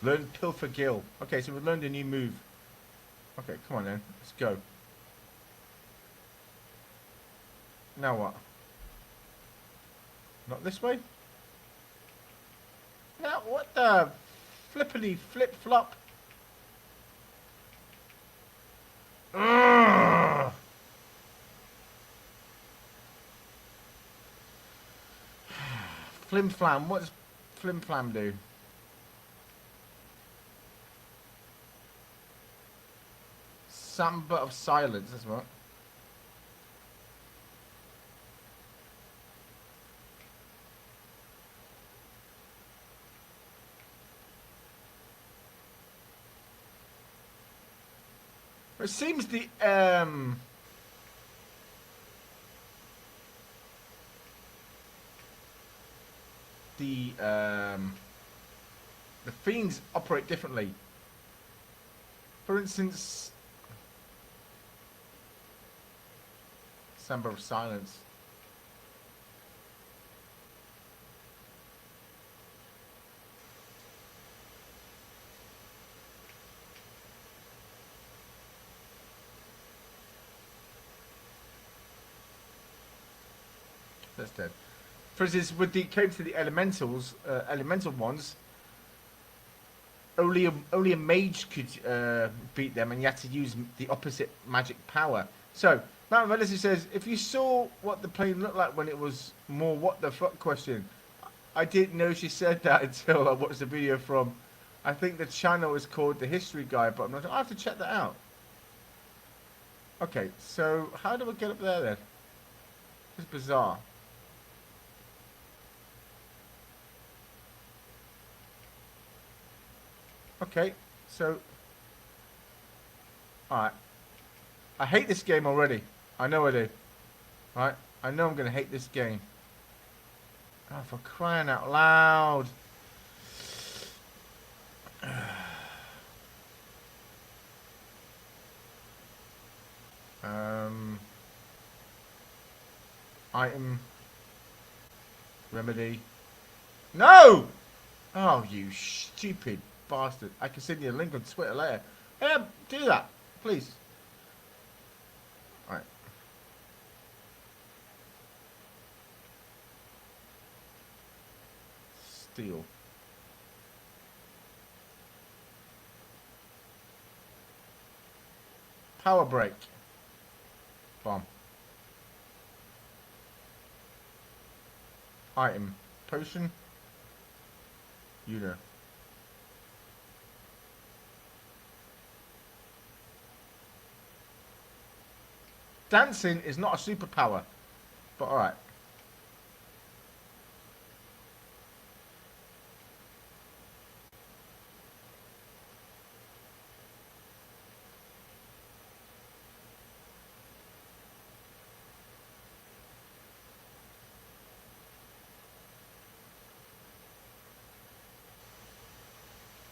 Learn Pilfer Gill. Okay, so we've learned a new move. Okay, come on then. Let's go. Now what? Not this way? Now, what the flippity flip-flop? Ugh. Flim-flam. What does flim-flam do? Samba of silence, that's what. It seems the fiends operate differently. For instance, Samba of silence. That's dead. For instance, with the came to the elementals, elemental ones, only a mage could beat them, and you had to use the opposite magic power. So, Mount Velocity says, if you saw what the plane looked like when it was more what the fuck question, I didn't know she said that until I watched the video from, I think the channel is called The History Guy, but I'm not, I have to check that out. Okay, so how do we get up there then? It's bizarre. Okay, so... Alright. I hate this game already. I know I do. Alright? I know I'm going to hate this game. Oh, for crying out loud. Item. Remedy. No! Oh, you stupid bastard. I can send you a link on Twitter later. Yeah, do that. Please. Alright. Steel. Power break. Bomb. Item. Potion. Una. Dancing is not a superpower, but alright.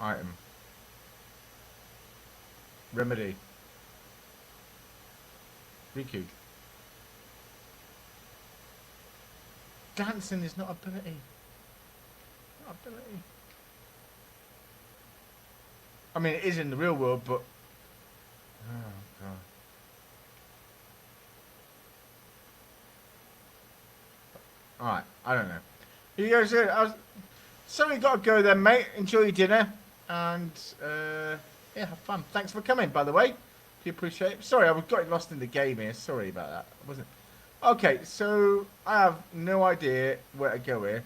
Item. Remedy. Riku. Dancing is not ability. Not ability. I mean, it is in the real world, but... Oh, God. Alright, I don't know. You guys, sorry, got to go then, mate. Enjoy your dinner. And, yeah, have fun. Thanks for coming, by the way. Do you appreciate it? Sorry, I got lost in the game here. Sorry about that. I wasn't... Okay, so I have no idea where to go here.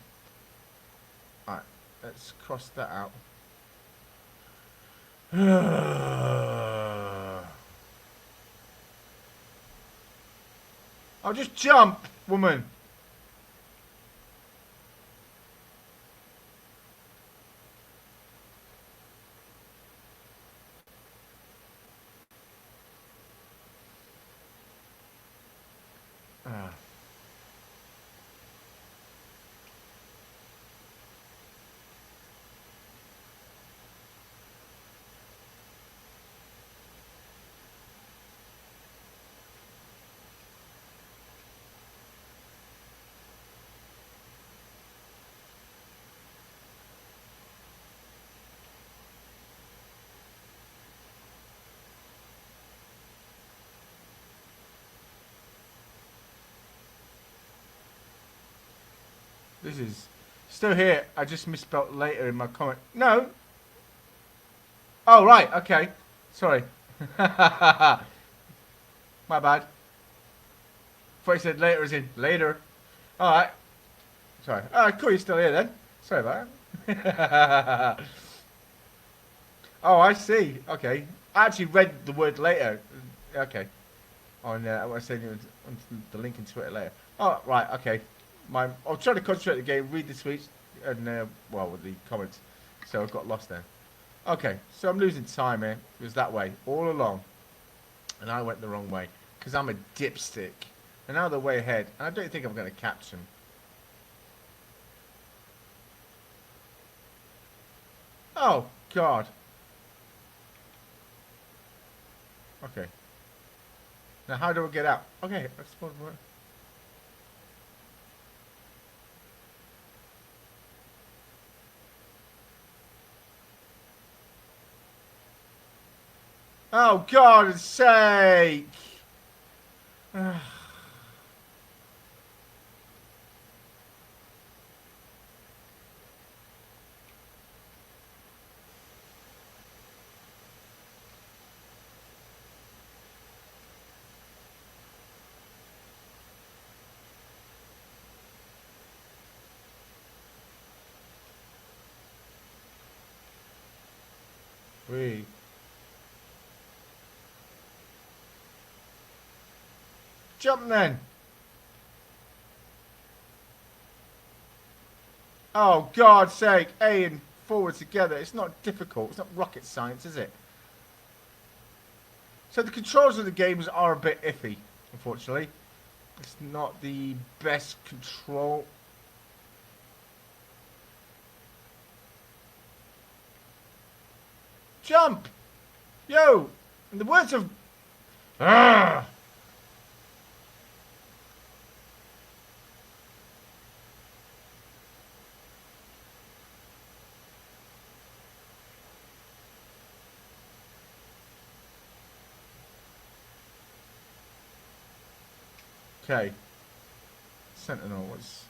Alright, let's cross that out. I'll just jump, woman. This is still here. I just misspelled later in my comment. No. Oh, right. Okay. Sorry. My bad. Thought you said later as in later. Alright. Sorry. Cool, you're still here then. Sorry about that. Oh, I see. Okay. I actually read the word later. Okay. On I was sending you on the link in Twitter later. Oh, right. Okay. I'll try to concentrate the game, read the tweets, and well, with the comments. So I got lost there. Okay. So I'm losing time here. It was that way all along, and I went the wrong way because I'm a dipstick. And now they're way ahead, and I don't think I'm going to catch them. Oh God. Okay. Now how do I get out? Okay, I suppose we're... Oh God's sake! Wait. Jump then! Oh God's sake! A and forward together. It's not difficult. It's not rocket science, is it? So the controls of the games are a bit iffy, unfortunately. It's not the best control. Jump! Yo! In the words of... Ah! Okay. Sentinel was...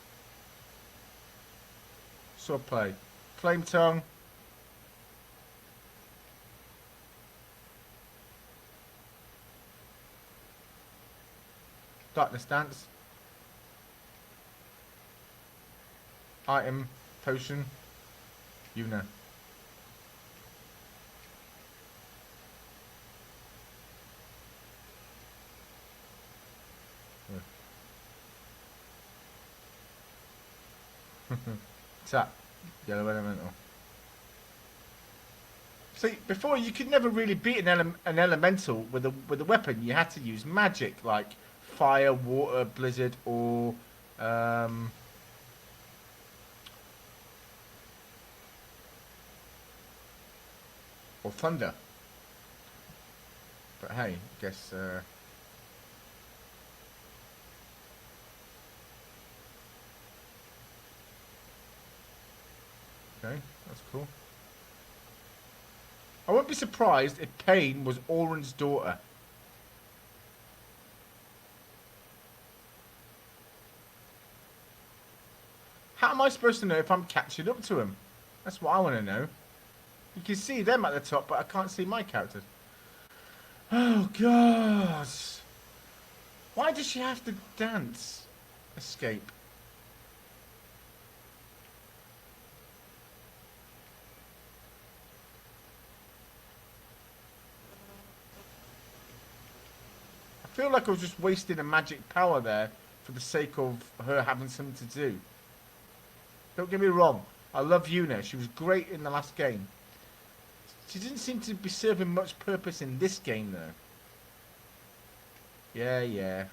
Sword play. Flame tongue. Darkness dance. Item. Potion. Una. Tap. Yellow elemental. See, before you could never really beat an elemental with a weapon. You had to use magic like fire, water, blizzard, or thunder. But hey, I guess. Okay, that's cool. I wouldn't be surprised if Pain was Oren's daughter. How am I supposed to know if I'm catching up to him? That's what I want to know. You can see them at the top, but I can't see my character. Oh, God. Why does she have to dance? Escape. I feel like I was just wasting a magic power there for the sake of her having something to do. Don't get me wrong. I love Una. She was great in the last game. She didn't seem to be serving much purpose in this game, though. Yeah.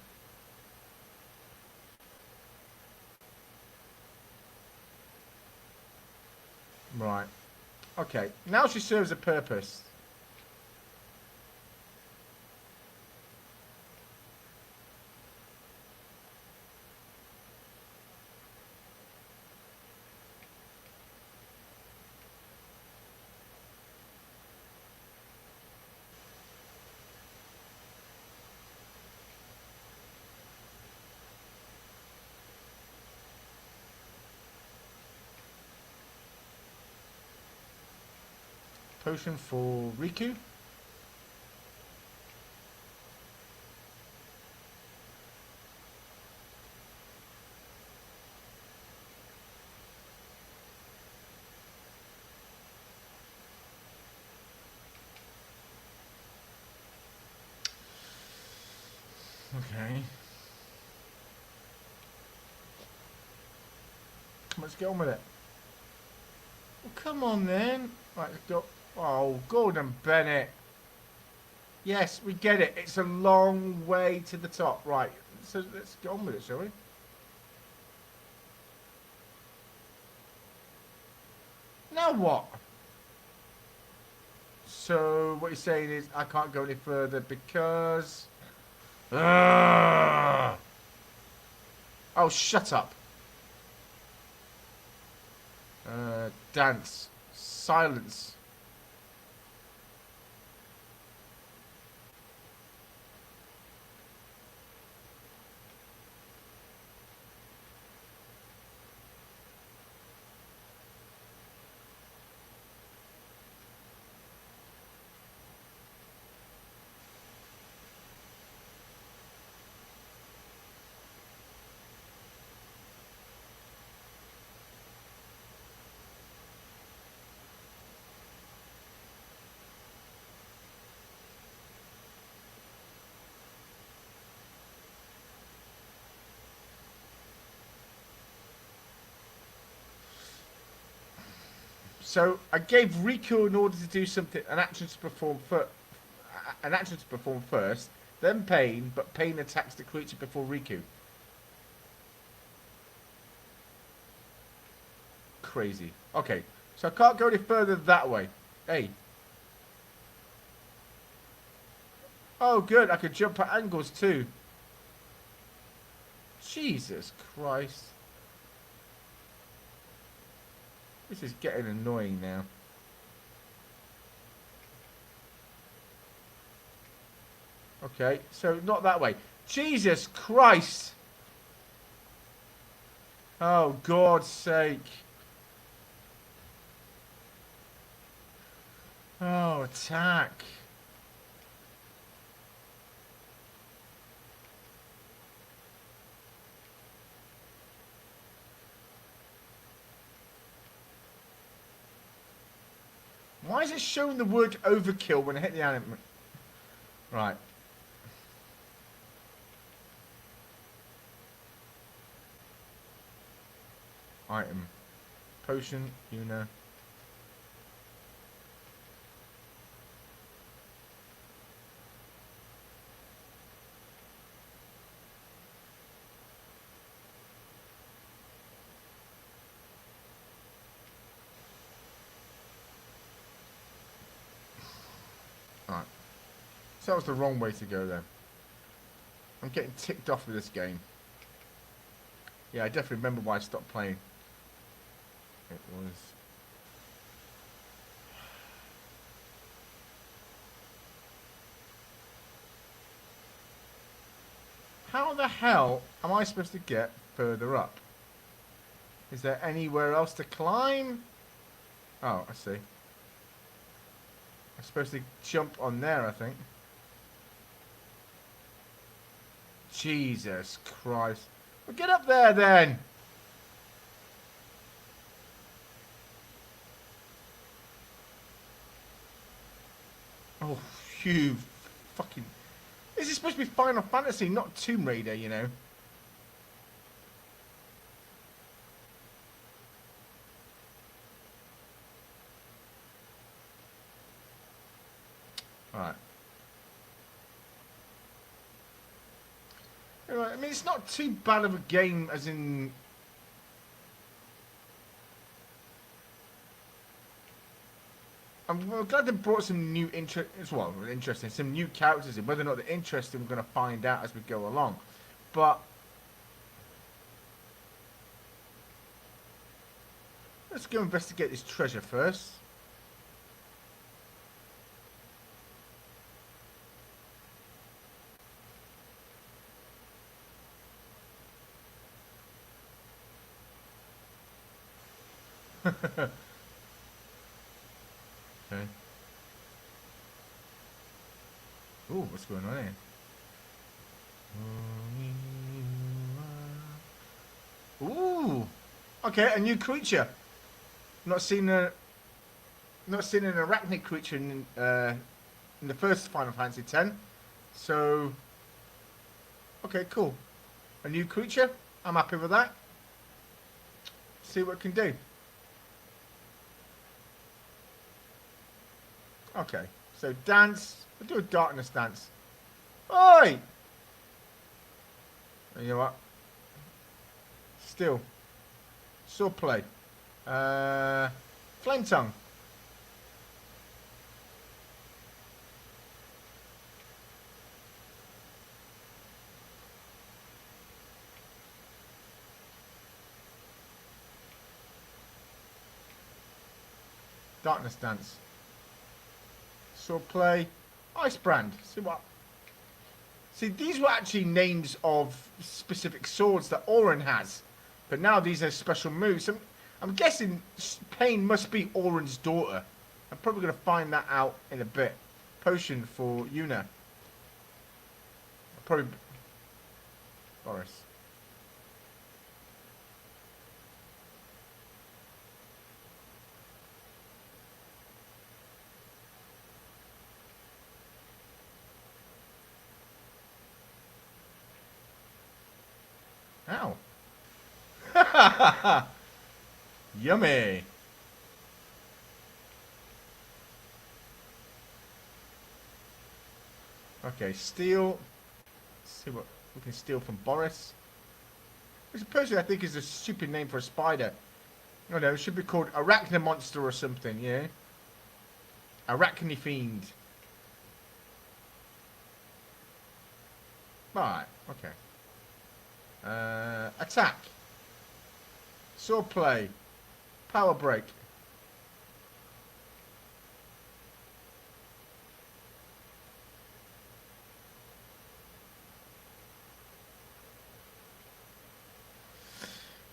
Right. Okay. Now she serves a purpose. Potion for Riku. Okay. Let's get on with it. Well, come on then. Right, let's go. Oh, Gordon Bennett. Yes, we get it. It's a long way to the top. Right. So let's get on with it, shall we? Now what? So what you're saying is I can't go any further because... Ugh. Oh, shut up. Dance. Silence. So I gave Riku in order to do something, an action to perform first, then Pain, but Pain attacks the creature before Riku. Crazy. Okay, so I can't go any further that way. Hey. Oh, good. I can jump at angles too. Jesus Christ. This is getting annoying now. Okay, so not that way. Jesus Christ. Oh, God's sake. Oh, attack. Why is it showing the word overkill when I hit the animal? Right. Item. Potion, Una. Alright. So that was the wrong way to go then. I'm getting ticked off with this game. Yeah, I definitely remember why I stopped playing. It was... How the hell am I supposed to get further up? Is there anywhere else to climb? Oh, I see. I'm supposed to jump on there, I think. Jesus Christ. Well, get up there then! Oh, you fucking... This is supposed to be Final Fantasy, not Tomb Raider, you know. Alright. I mean, it's not too bad of a game, as in... I'm glad they brought some new interesting, some new characters in. Whether or not they're interesting, we're going to find out as we go along. But let's go investigate this treasure first. Okay. Ooh, what's going on here? Ooh. Okay, a new creature. Not seen a not seen an arachnid creature in the first Final Fantasy X. So, okay, cool. A new creature. I'm happy with that. See what it can do. Okay, so dance. We'll do a darkness dance. Oi! You know what? Still. Sword play. Flame tongue. Darkness dance. Sword play. Ice brand. See what? See, these were actually names of specific swords that Auron has. But now these are special moves. I'm guessing Pain must be Auron's daughter. I'm probably going to find that out in a bit. Potion for Yuna. Probably Boris. Ow. Yummy. Okay, steal. Let's see what we can steal from Boris. Which personally I think is a stupid name for a spider. I don't know, it should be called Arachna Monster or something, yeah? Arachne Fiend. Right, okay. Attack. Sword play. Power break.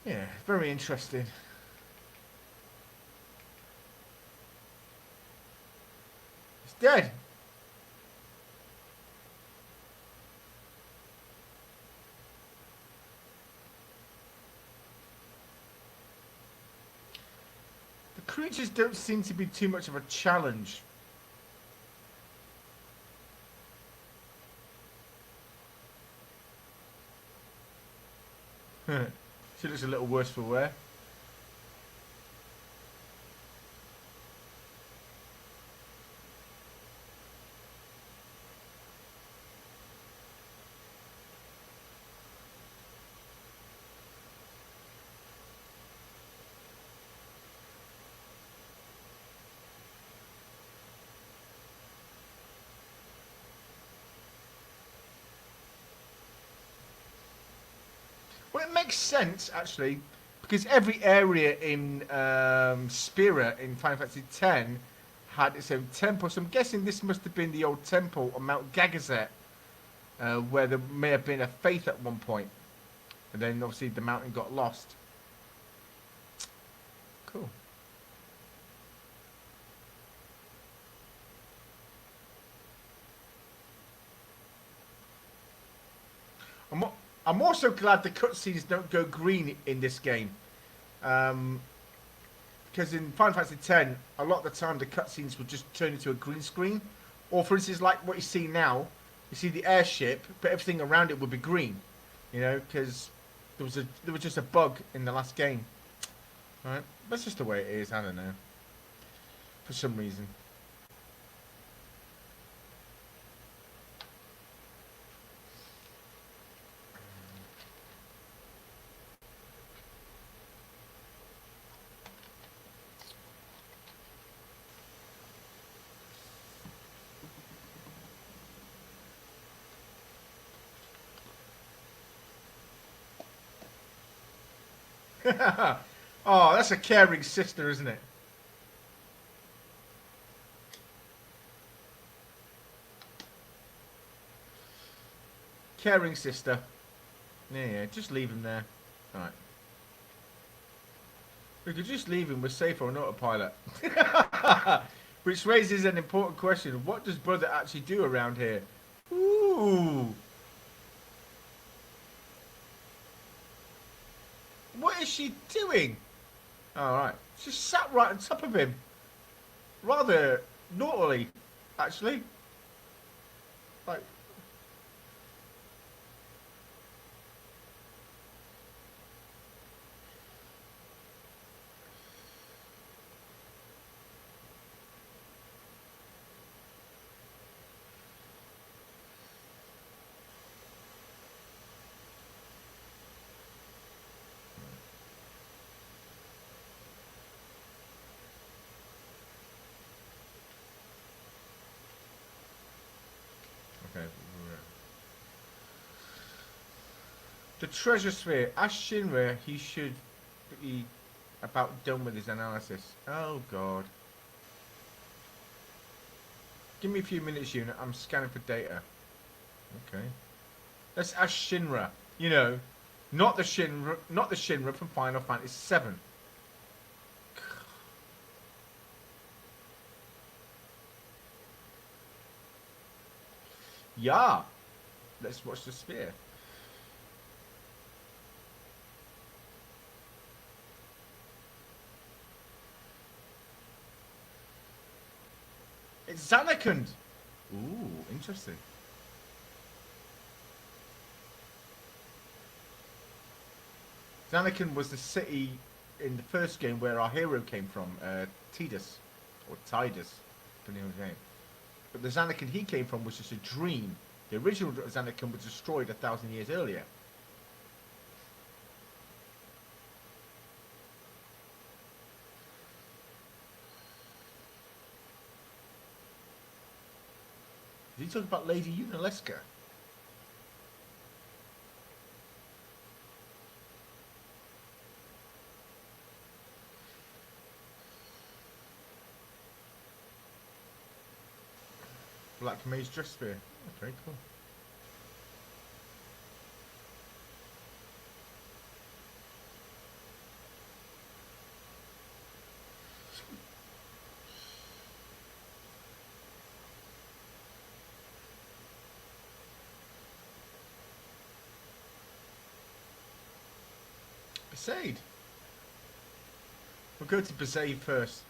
Yeah, very interesting. It's dead. The creatures don't seem to be too much of a challenge. She looks a little worse for wear. Well, it makes sense actually, because every area in Spira in Final Fantasy X had its own temple. So I'm guessing this must have been the old temple on Mount Gagazet, where there may have been a faith at one point, and then obviously the mountain got lost. Cool. I'm, I'm also glad the cutscenes don't go green in this game. Because in Final Fantasy X, a lot of the time the cutscenes would just turn into a green screen. Or for instance, like what you see now, you see the airship, but everything around it would be green. You know, because there was just a bug in the last game. Right? That's just the way it is, I don't know. For some reason. Oh, that's a caring sister, isn't it? Caring sister. Yeah, just leave him there. Alright. We could just leave him. We're safe on autopilot. Which raises an important question. What does brother actually do around here? Ooh. What is she doing? Alright. She sat right on top of him. Rather naughtily, actually. Like, okay. The treasure sphere. Ask Shinra he should be about done with his analysis. Oh, God. Give me a few minutes, unit. I'm scanning for data. Okay. Let's ask Shinra. You know, not the Shinra from Final Fantasy VII. Yeah. Let's watch the sphere. It's Zanarkand. Ooh, interesting. Zanarkand was the city in the first game where our hero came from, Tidus, or Tidus, depending on his name. But the Zanarkand he came from was just a dream. The original Zanarkand was destroyed 1,000 years earlier. Did he talk about Lady Unaleska? Black Mage Dress Sphere. Okay, cool. Besaid. We'll go to Besaid first.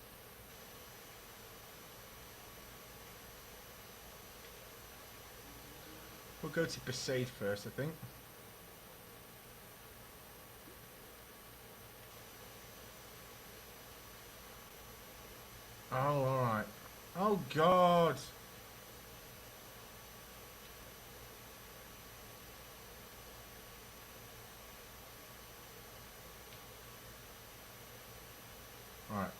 We'll go to Besaid first, I think. Oh, alright. Oh, God. Alright.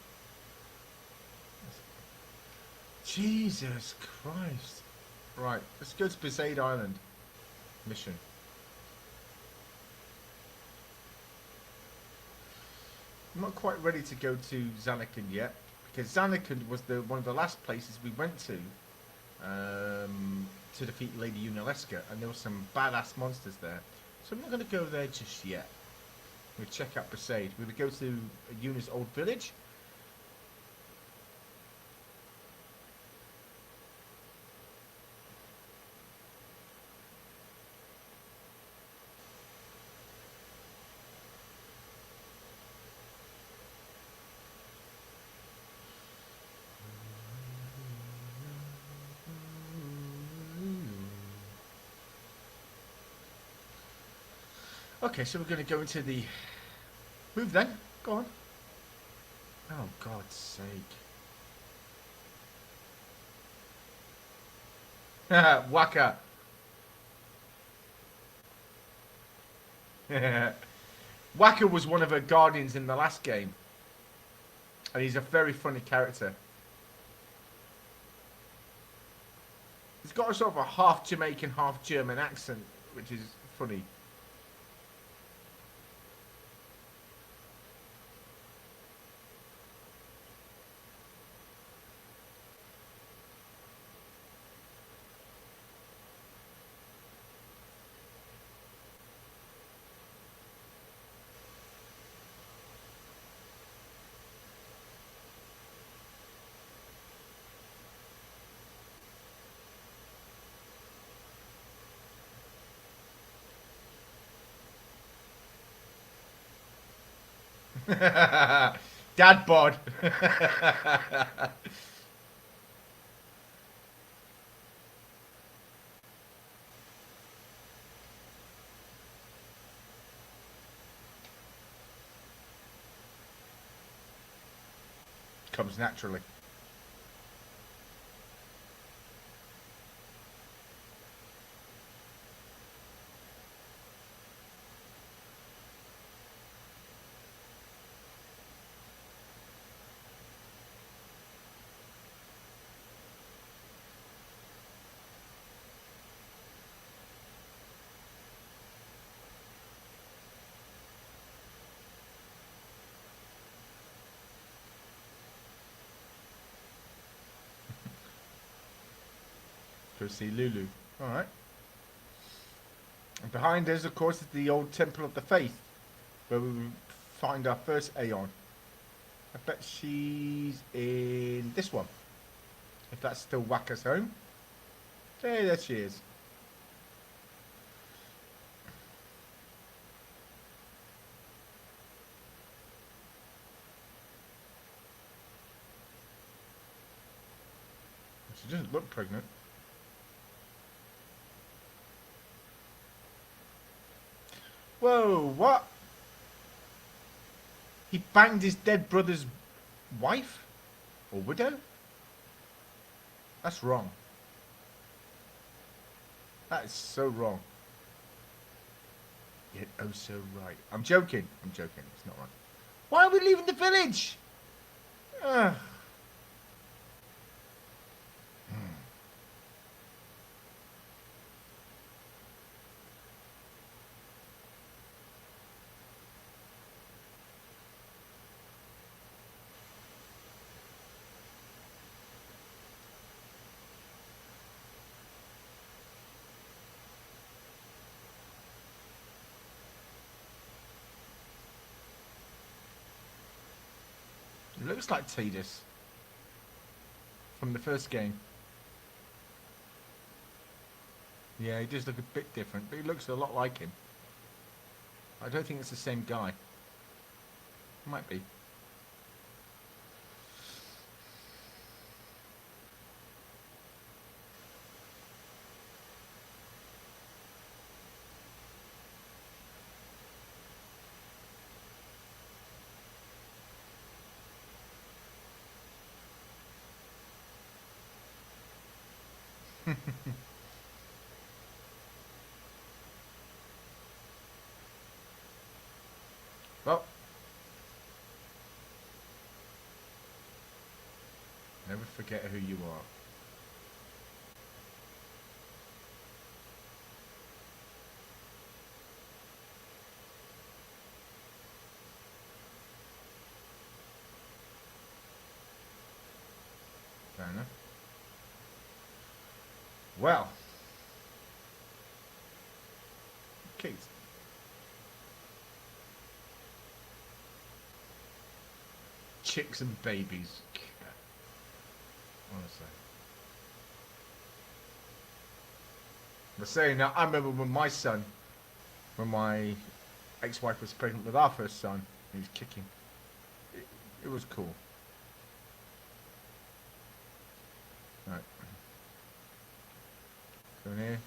Jesus Christ. Right, let's go to Besaid Island. Mission. I'm not quite ready to go to Zanarkand yet, because Zanarkand was one of the last places we went to defeat Lady Unaleska, and there were some badass monsters there. So I'm not going to go there just yet. We'll check out Besaid. We're going to go to Yuna's old village. Okay, so we're going to go into the... Move then. Go on. Oh, God's sake. Waka. Waka was one of her guardians in the last game. And he's a very funny character. He's got a sort of a half Jamaican, half German accent, which is funny. Dad bod. Comes naturally. Go see Lulu. Alright. And behind us, of course, is the old Temple of the Faith, where we will find our first Aeon. I bet she's in this one. If that's still Wacker's home. Hey, there she is. She doesn't look pregnant. Whoa, what? He banged his dead brother's wife? Or widow? That's wrong. That is so wrong. Yet oh so right. I'm joking. I'm joking. It's not right. Why are we leaving the village? Ugh. It looks like Tidus from the first game. Yeah, he does look a bit different, but he looks a lot like him. I don't think it's the same guy. Might be. Well, never forget who you are. Fair enough. Well, Kate. Chicks and babies. Honestly. But saying that, I remember when my son, when my ex-wife was pregnant with our first son, he was kicking. It was cool. Right. Go in here.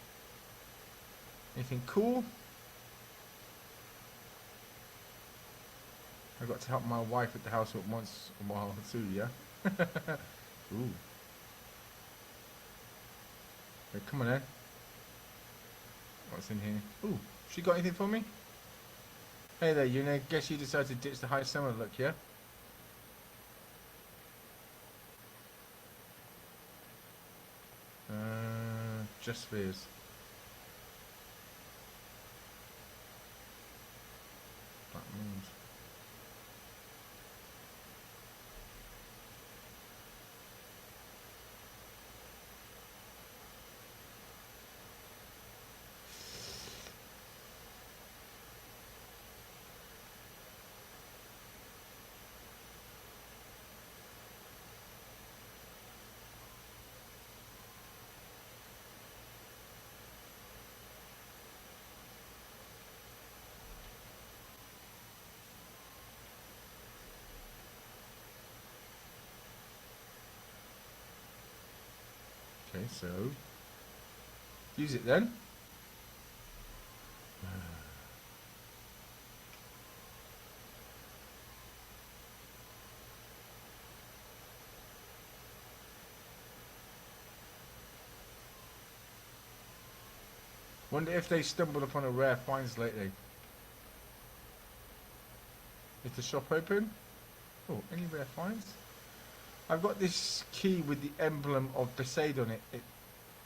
Anything cool? I got to help my wife at the house once a while too, yeah? Ooh. Okay, come on in. What's in here? Ooh, she got anything for me? Hey there, Yuna. Guess you decided to ditch the high summer look, yeah? Just fears. Black moons. Okay, so use it then. Wonder if they stumbled upon a rare finds lately. Is the shop open? Oh, any rare finds? I've got this key with the emblem of Besaid on it.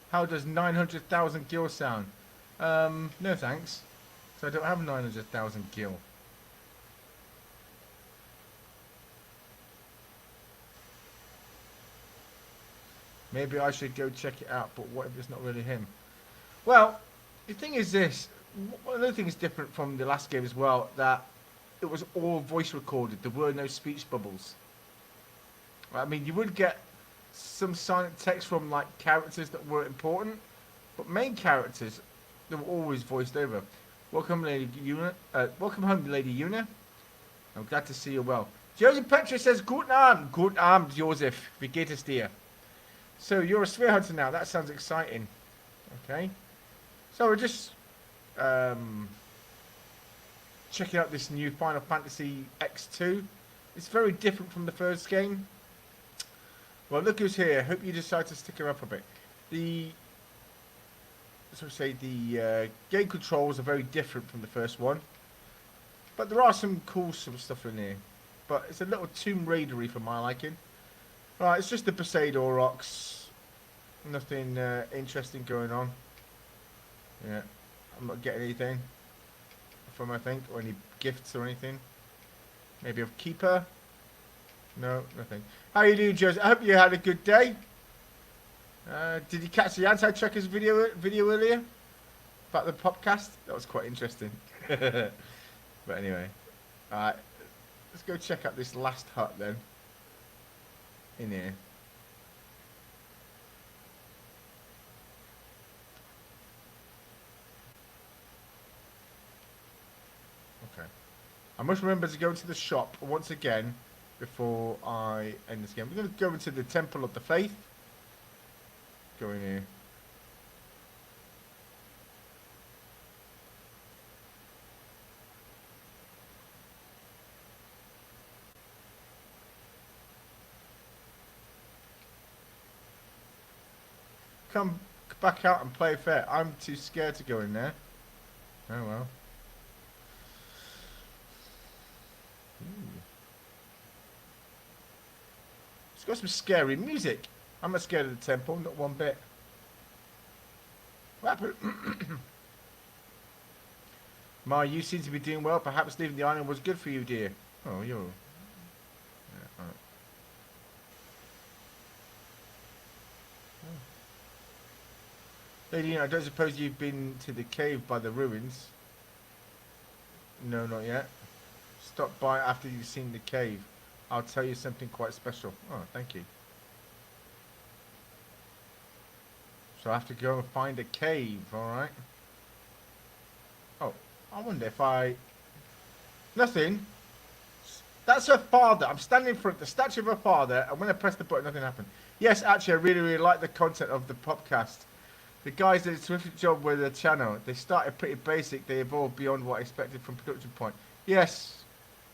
How does 900,000 gil sound? No thanks. So I don't have 900,000 gil. Maybe I should go check it out, but what if it's not really him? Well, the thing is this. Another thing is different from the last game as well, that it was all voice recorded. There were no speech bubbles. I mean, you would get some silent text from like characters that were important, but main characters, they were always voiced over. Welcome, Lady Una. Welcome home, Lady Una. I'm glad to see you well. Joseph Petra says, Guten Abend. Guten Abend, Joseph. Wie geht es dir? So, you're a sphere hunter now. That sounds exciting. Okay. So, we're just checking out this new Final Fantasy X-2. It's very different from the first game. Well, look who's here. Hope you decide to stick around for a bit. The game controls are very different from the first one, but there are some cool stuff in here. But it's a little Tomb Raidery for my liking. Right, it's just the Besaidor rocks. Nothing interesting going on. Yeah, I'm not getting anything from, I think, or any gifts or anything. Maybe a keeper. No, nothing. How you doing, Joseph? I hope you had a good day. Did you catch the anti-trackers video earlier about the podcast? That was quite interesting. But anyway, alright, let's go check out this last hut then. In here. Okay. I must remember to go to the shop once again before I end this game. We're going to go into the Temple of the Faith. Go in here. Come back out and play fair. I'm too scared to go in there. Oh well. Ooh. It's got some scary music. I'm not scared of the temple, not one bit. What happened? Ma, you seem to be doing well. Perhaps leaving the island was good for you, dear. Oh, you're... Yeah, all right. Oh. Lady, I don't suppose you've been to the cave by the ruins? No, not yet. Stop by after you've seen the cave. I'll tell you something quite special. Oh, thank you. So I have to go and find a cave, alright? Oh, I wonder if I... Nothing. That's her father. I'm standing in front of the statue of her father, and when I press the button, nothing happened. Yes, actually, I really, really like the content of the podcast. The guys did a terrific job with the channel. They started pretty basic. They evolved beyond what I expected from production point. Yes,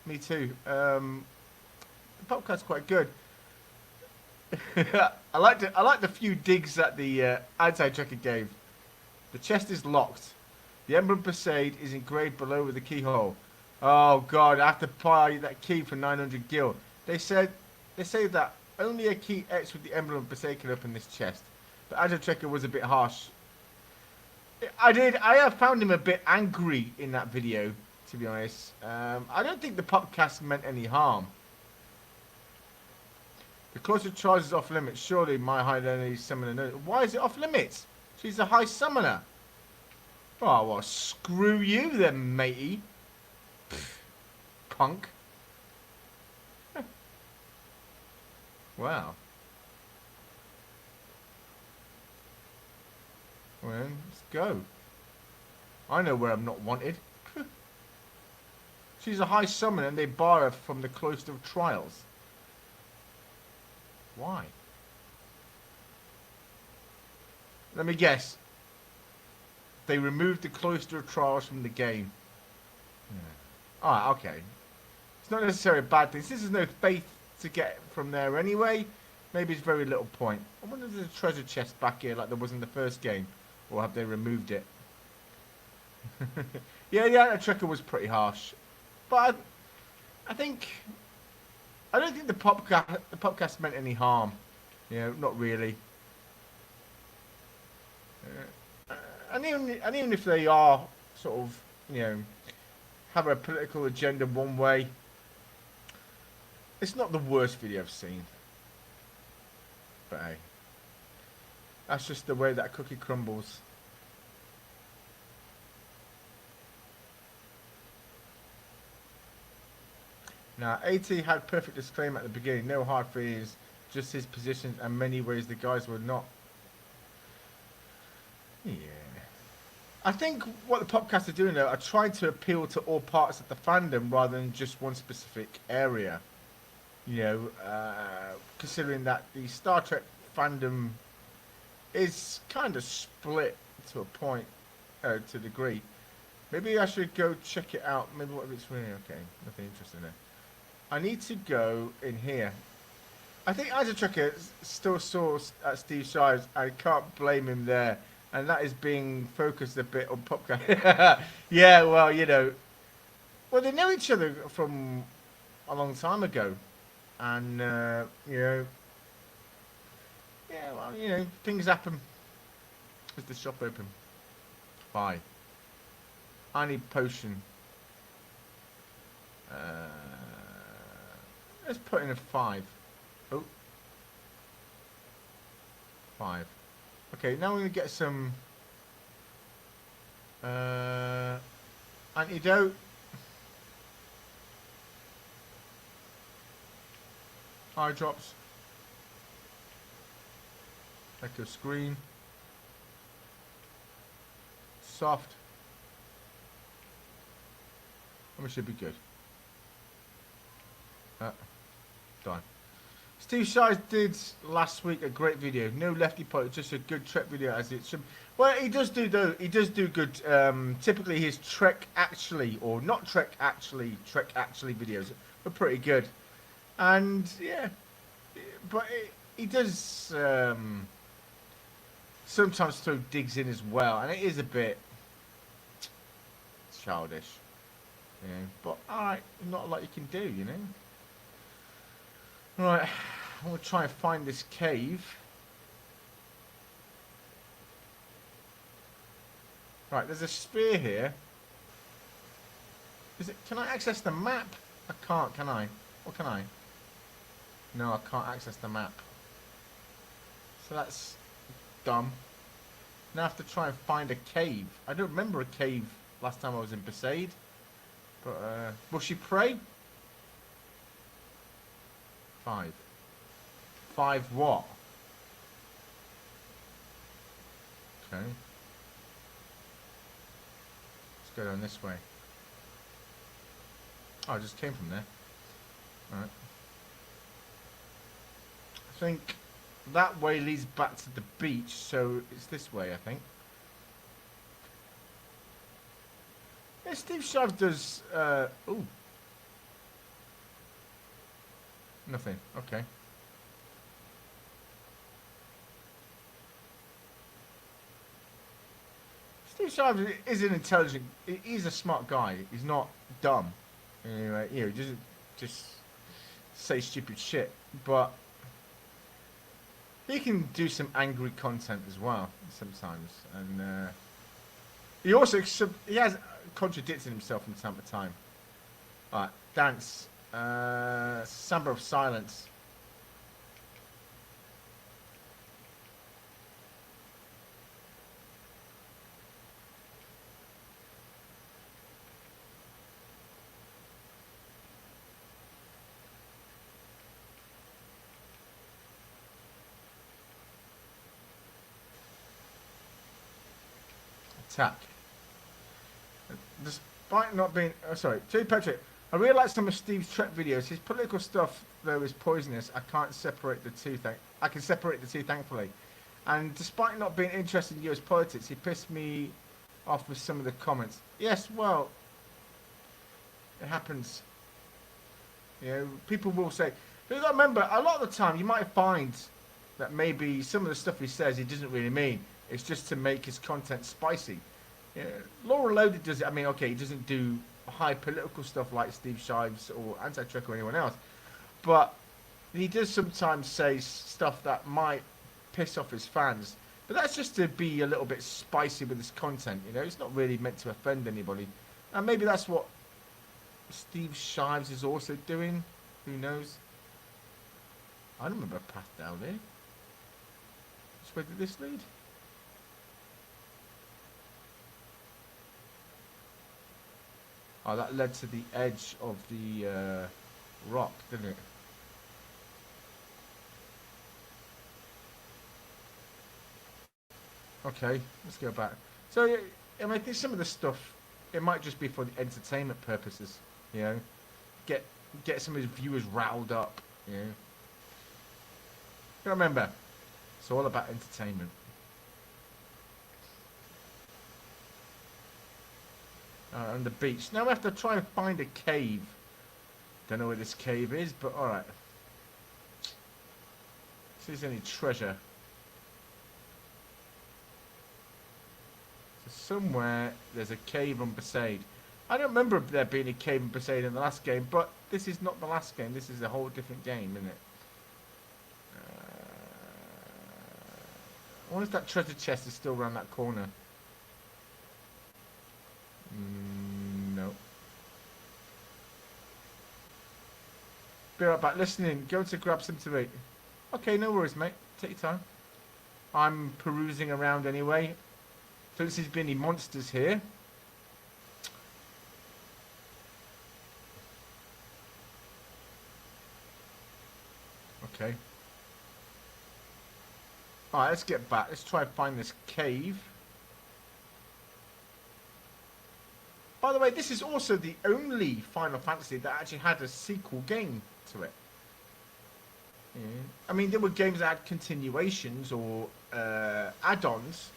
me too. The podcast's quite good. I like the few digs that the anti-tracker gave. The chest is locked. The emblem Besaid is engraved below with the keyhole. Oh god, I have to buy that key for 900 gil. They say that only a key etched with the emblem of Besaid can open this chest. But anti-tracker was a bit harsh. I have found him a bit angry in that video, to be honest. I don't think the podcast meant any harm. The closer trials is off limits. Surely my high enemy summoner knows. Why is it off limits? She's a high summoner. Oh, well, screw you then, matey. Pfft, punk. Wow. Well, let's go. I know where I'm not wanted. She's a high summoner and they bar her from the cloister of trials. Why? Let me guess. They removed the cloister of trials from the game. Yeah. Alright, okay. It's not necessarily a bad thing. Since there's no faith to get from there anyway, maybe it's very little point. I wonder if there's a treasure chest back here like there was in the first game. Or have they removed it? Yeah, the Trekker was pretty harsh. But I think... I don't think the podcast meant any harm. You know, not really. And even if they are sort of, you know, have a political agenda one way, it's not the worst video I've seen. But hey, that's just the way that cookie crumbles. Now, AT had perfect disclaimer at the beginning. No hard feelings, just his positions and many ways the guys were not. Yeah. I think what the podcast are doing though are trying to appeal to all parts of the fandom rather than just one specific area. You know, considering that the Star Trek fandom is kind of split to a point, to a degree. Maybe I should go check it out. Maybe what if it's really okay? Nothing interesting there. I need to go in here. I think as a Trekker still saw at Steve Shives. I can't blame him there. And that is being focused a bit on Popcat. Yeah, well, you know. Well, they know each other from a long time ago. And, you know. Yeah, well, you know, things happen. Is the shop open? Bye. I need potion. Let's put in a 5. Oh. 5. Okay, now we're going to get some antidote. Eye drops. Echo screen. Soft. And we should be good. Done. Steve Shives did last week a great video. No lefty pot, just a good Trek video as it should. Well, he does do though. He does do good. Typically, his Trek actually or not Trek actually videos are pretty good. And yeah, but he does sometimes throw digs in as well, and it is a bit childish. You know, but alright, not a lot you can do, you know. Right, I'm going to try and find this cave. Right, there's a sphere here. Is it? Can I access the map? I can't, can I? Or can I? No, I can't access the map. So that's dumb. Now I have to try and find a cave. I don't remember a cave last time I was in Besaid. But, will she pray? 5. 5 what? Okay. Let's go down this way. Oh, I just came from there. Alright. I think that way leads back to the beach, so it's this way, I think. Yeah, Steve Shives does, ooh. Nothing. Okay. Steve Shives is an intelligent. He's a smart guy. He's not dumb. Anyway, you know, he doesn't just say stupid shit. But he can do some angry content as well sometimes, and he also has contradicted himself from time to time. All right, dance. Samba of Silence. Attack. Despite not being... Oh, sorry. J. Patrick. I really like some of Steve's Trek videos. His political stuff, though, is poisonous. I can't separate the two. I can separate the two, thankfully. And despite not being interested in US politics, he pissed me off with some of the comments. Yes, well, it happens. You know, people will say. But you got to remember, a lot of the time, you might find that maybe some of the stuff he says he doesn't really mean. It's just to make his content spicy. Yeah, Laura Loaded does it. I mean, okay, he doesn't do high political stuff like Steve Shives or Anti-Truck or anyone else, but he does sometimes say stuff that might piss off his fans. But that's just to be a little bit spicy with his content. You know, it's not really meant to offend anybody. And maybe that's what Steve Shives is also doing. Who knows? I don't remember a path down there. Which way did this lead? Oh, that led to the edge of the rock, didn't it? Okay, let's go back. So, I mean, I think some of the stuff, it might just be for the entertainment purposes, you know? Get some of his viewers riled up, you know? Remember, it's all about entertainment. On the beach. Now we have to try and find a cave. Don't know where this cave is, but alright. See if there's any treasure. So somewhere there's a cave on Besaid. I don't remember there being a cave on Besaid in the last game, but this is not the last game. This is a whole different game, isn't it? I wonder if that treasure chest is still around that corner. No. Be right back. Listening. Going to grab some to eat. Okay, no worries, mate. Take your time. I'm perusing around anyway. Don't see there's been any monsters here. Okay. Alright, let's get back. Let's try and find this cave. By the way, this is also the only Final Fantasy that actually had a sequel game to it. Yeah. I mean, there were games that had continuations or add-ons,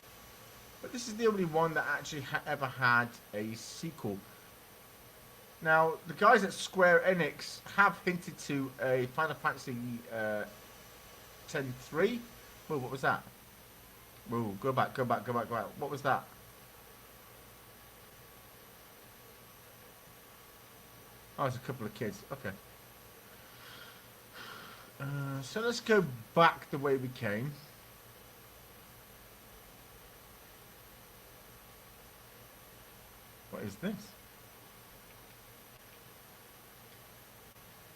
but this is the only one that actually ever had a sequel. Now, the guys at Square Enix have hinted to a Final Fantasy X-3. Whoa, what was that? Whoa, go back. What was that? Oh, it's a couple of kids. Okay. So let's go back the way we came. What is this?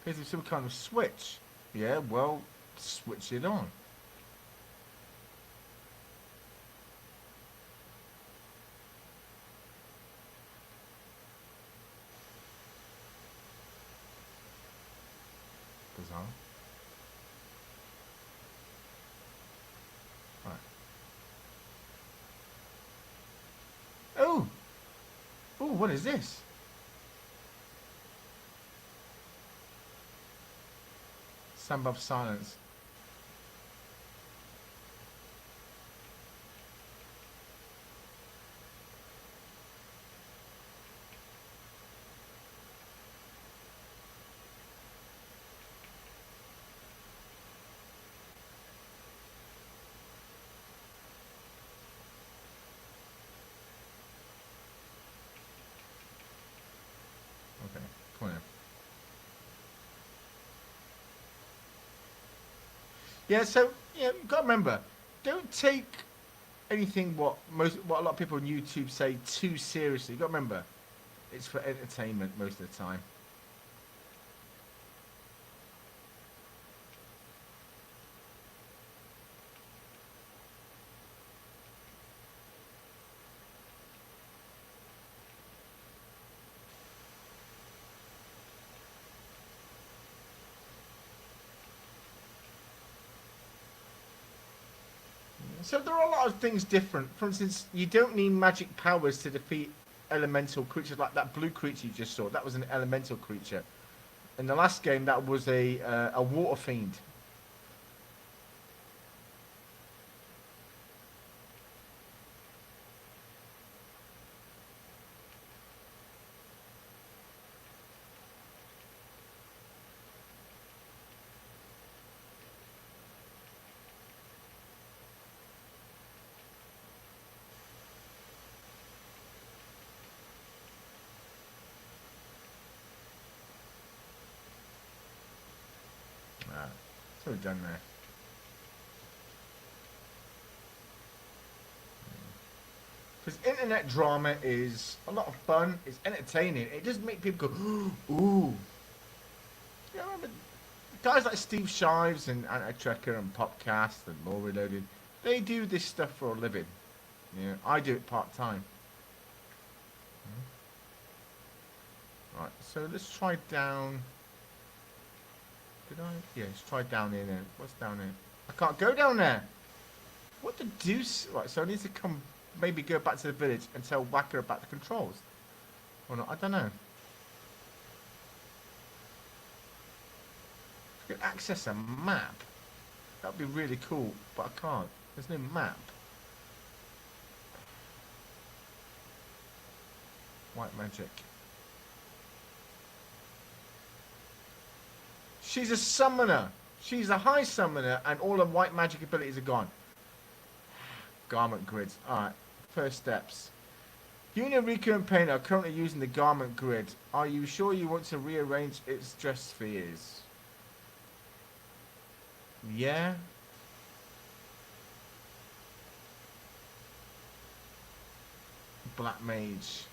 Is there some kind of switch? Yeah, well, switch it on. Bizarre. Right. Oh! Oh, what is this? Samba of Silence. Okay, come on in. Yeah, so yeah, you've got to remember, don't take anything what a lot of people on YouTube say too seriously. You've got to remember, it's for entertainment most of the time. So there are a lot of things different. For instance, you don't need magic powers to defeat elemental creatures like that blue creature you just saw. That was an elemental creature. In the last game, that was a water fiend. What have we done there? Because internet drama is a lot of fun. It's entertaining. It doesn't make people go, ooh. You know, remember guys like Steve Shives and Anti-Trekker and Popcast and More Reloaded, they do this stuff for a living. You know, I do it part-time. Right, so let's try down... Did I? Yeah, let's try down here then. What's down here? I can't go down there! What the deuce? Right, so I need to come... Maybe go back to the village and tell Wacker about the controls. Or not, I don't know. I could access a map. That'd be really cool, but I can't. There's no map. White magic. She's a summoner. She's a high summoner, and all her white magic abilities are gone. Garment grids. Alright, first steps. You and Rico and Payne are currently using the garment grid. Are you sure you want to rearrange its dress spheres? Yeah. Black mage.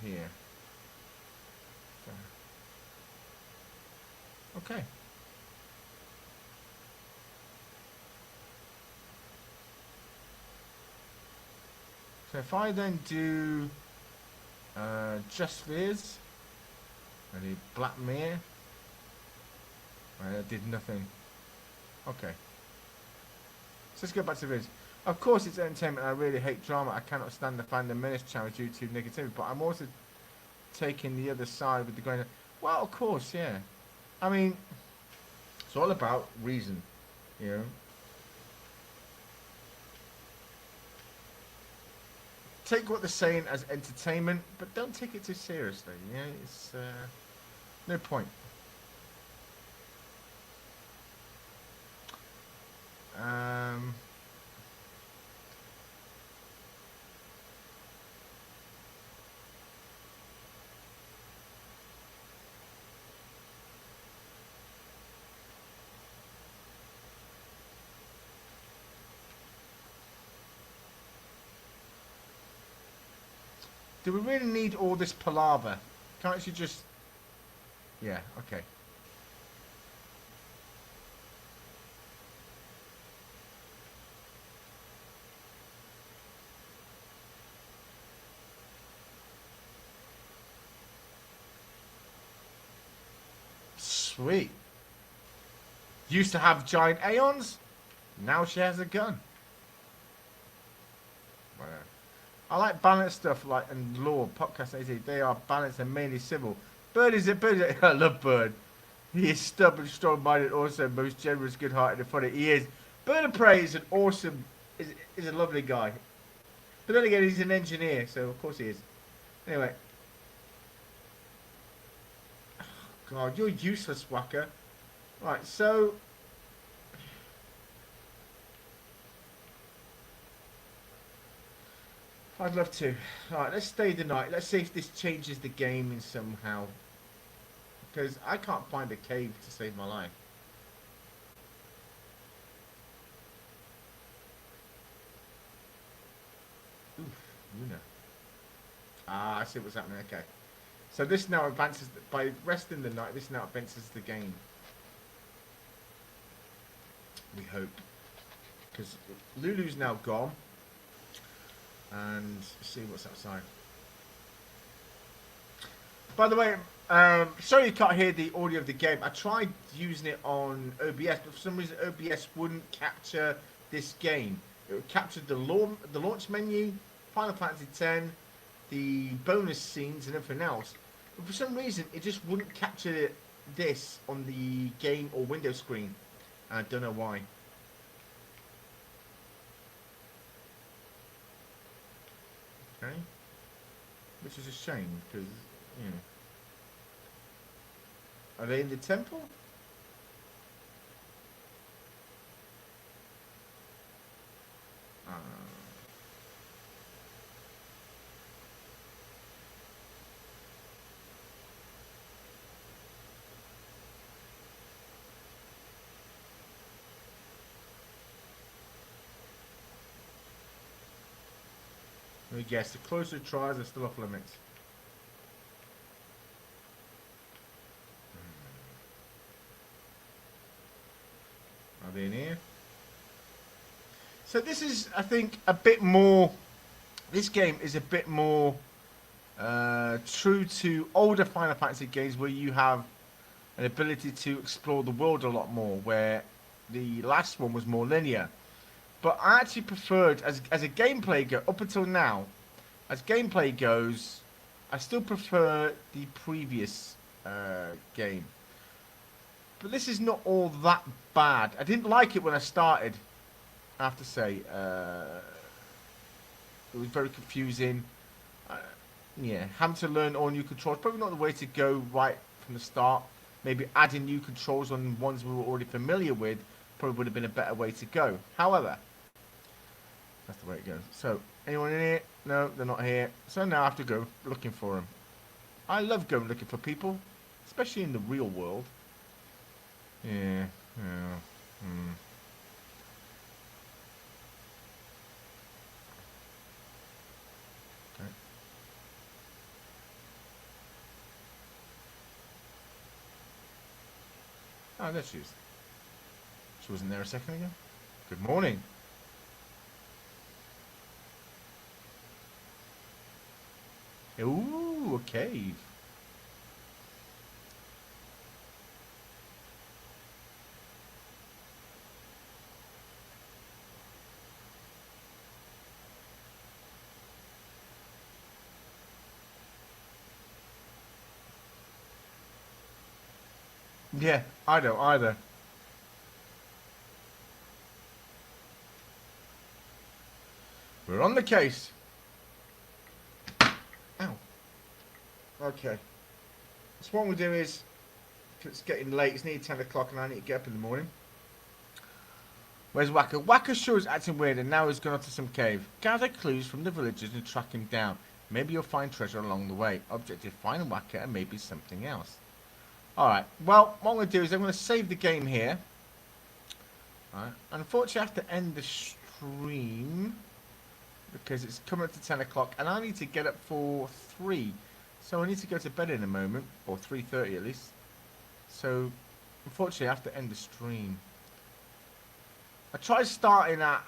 Here. Okay. So if I then do just spheres, I do black mirror. I did nothing. Okay. So let's go back to this. Of course it's entertainment. I really hate drama. I cannot stand the Fandom Menace channel due to negativity. But I'm also taking the other side with the grain of... Well, of course, yeah. I mean, it's all about reason, you know. Take what they're saying as entertainment, but don't take it too seriously. You know, it's no point. Do we really need all this palaver? Can't you just... Yeah, okay. Sweet. Used to have giant Aeons. Now she has a gun. Whatever. I like balanced stuff like and lore, podcast AZ. They are balanced and mainly civil. Bird is a bird. I love Bird. He is stubborn, strong-minded, also most generous, good-hearted, and funny. He is. Bird of Prey is an awesome, is a lovely guy. But then again, he's an engineer, so of course he is. Anyway. Oh, God, you're useless, Wacker. Right, so... I'd love to. Alright, let's stay the night. Let's see if this changes the game in somehow. Because I can't find a cave to save my life. Oof, Luna. Ah, I see what's happening. Okay. So this now advances, by resting the night, this now advances the game. We hope. Because Lulu's now gone. And see what's outside. By the way, sorry you can't hear the audio of the game. I tried using it on OBS, but for some reason OBS wouldn't capture this game. It captured the launch menu, Final Fantasy X, the bonus scenes and everything else. But for some reason it just wouldn't capture this on the game or window screen. I don't know why. Okay. Which is a shame because, you know. Are they in the temple? Let me guess, the closer it tries, they're still off limits. Are they in here? So this is, I think, a bit more... This game is a bit more true to older Final Fantasy games where you have an ability to explore the world a lot more, where the last one was more linear. But I actually preferred, as a gameplay go, up until now, as gameplay goes, I still prefer the previous game. But this is not all that bad. I didn't like it when I started, I have to say. It was very confusing. Uh, yeah, having to learn all new controls, probably not the way to go right from the start. Maybe adding new controls on ones we were already familiar with probably would have been a better way to go. However, that's the way it goes. So, anyone in here? No, they're not here. So now I have to go looking for them. I love going looking for people, especially in the real world. Yeah, yeah. Hmm. Okay. Oh, there she is. She wasn't there a second ago. Good morning. Ooh, a cave. Yeah, I don't either. We're on the case. Ow. Okay. So what we'll do is, it's getting late, it's nearly 10 o'clock and I need to get up in the morning. Where's Waka? Waka sure is acting weird and now he's gone off to some cave. Gather clues from the villagers and track him down. Maybe you'll find treasure along the way. Objective, find Waka and maybe something else. Alright, well, what I'm going to do is I'm going to save the game here. Alright, unfortunately I have to end the stream because it's coming up to 10 o'clock and I need to get up for 3. So I need to go to bed in a moment, or 3:30 at least. So, unfortunately I have to end the stream. I tried starting at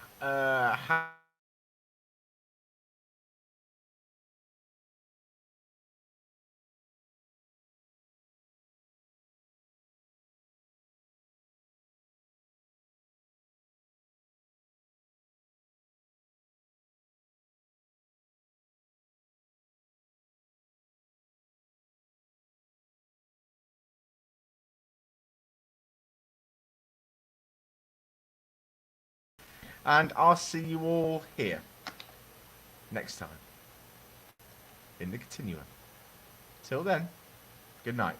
and I'll see you all here next time in the continuum. Till then, good night.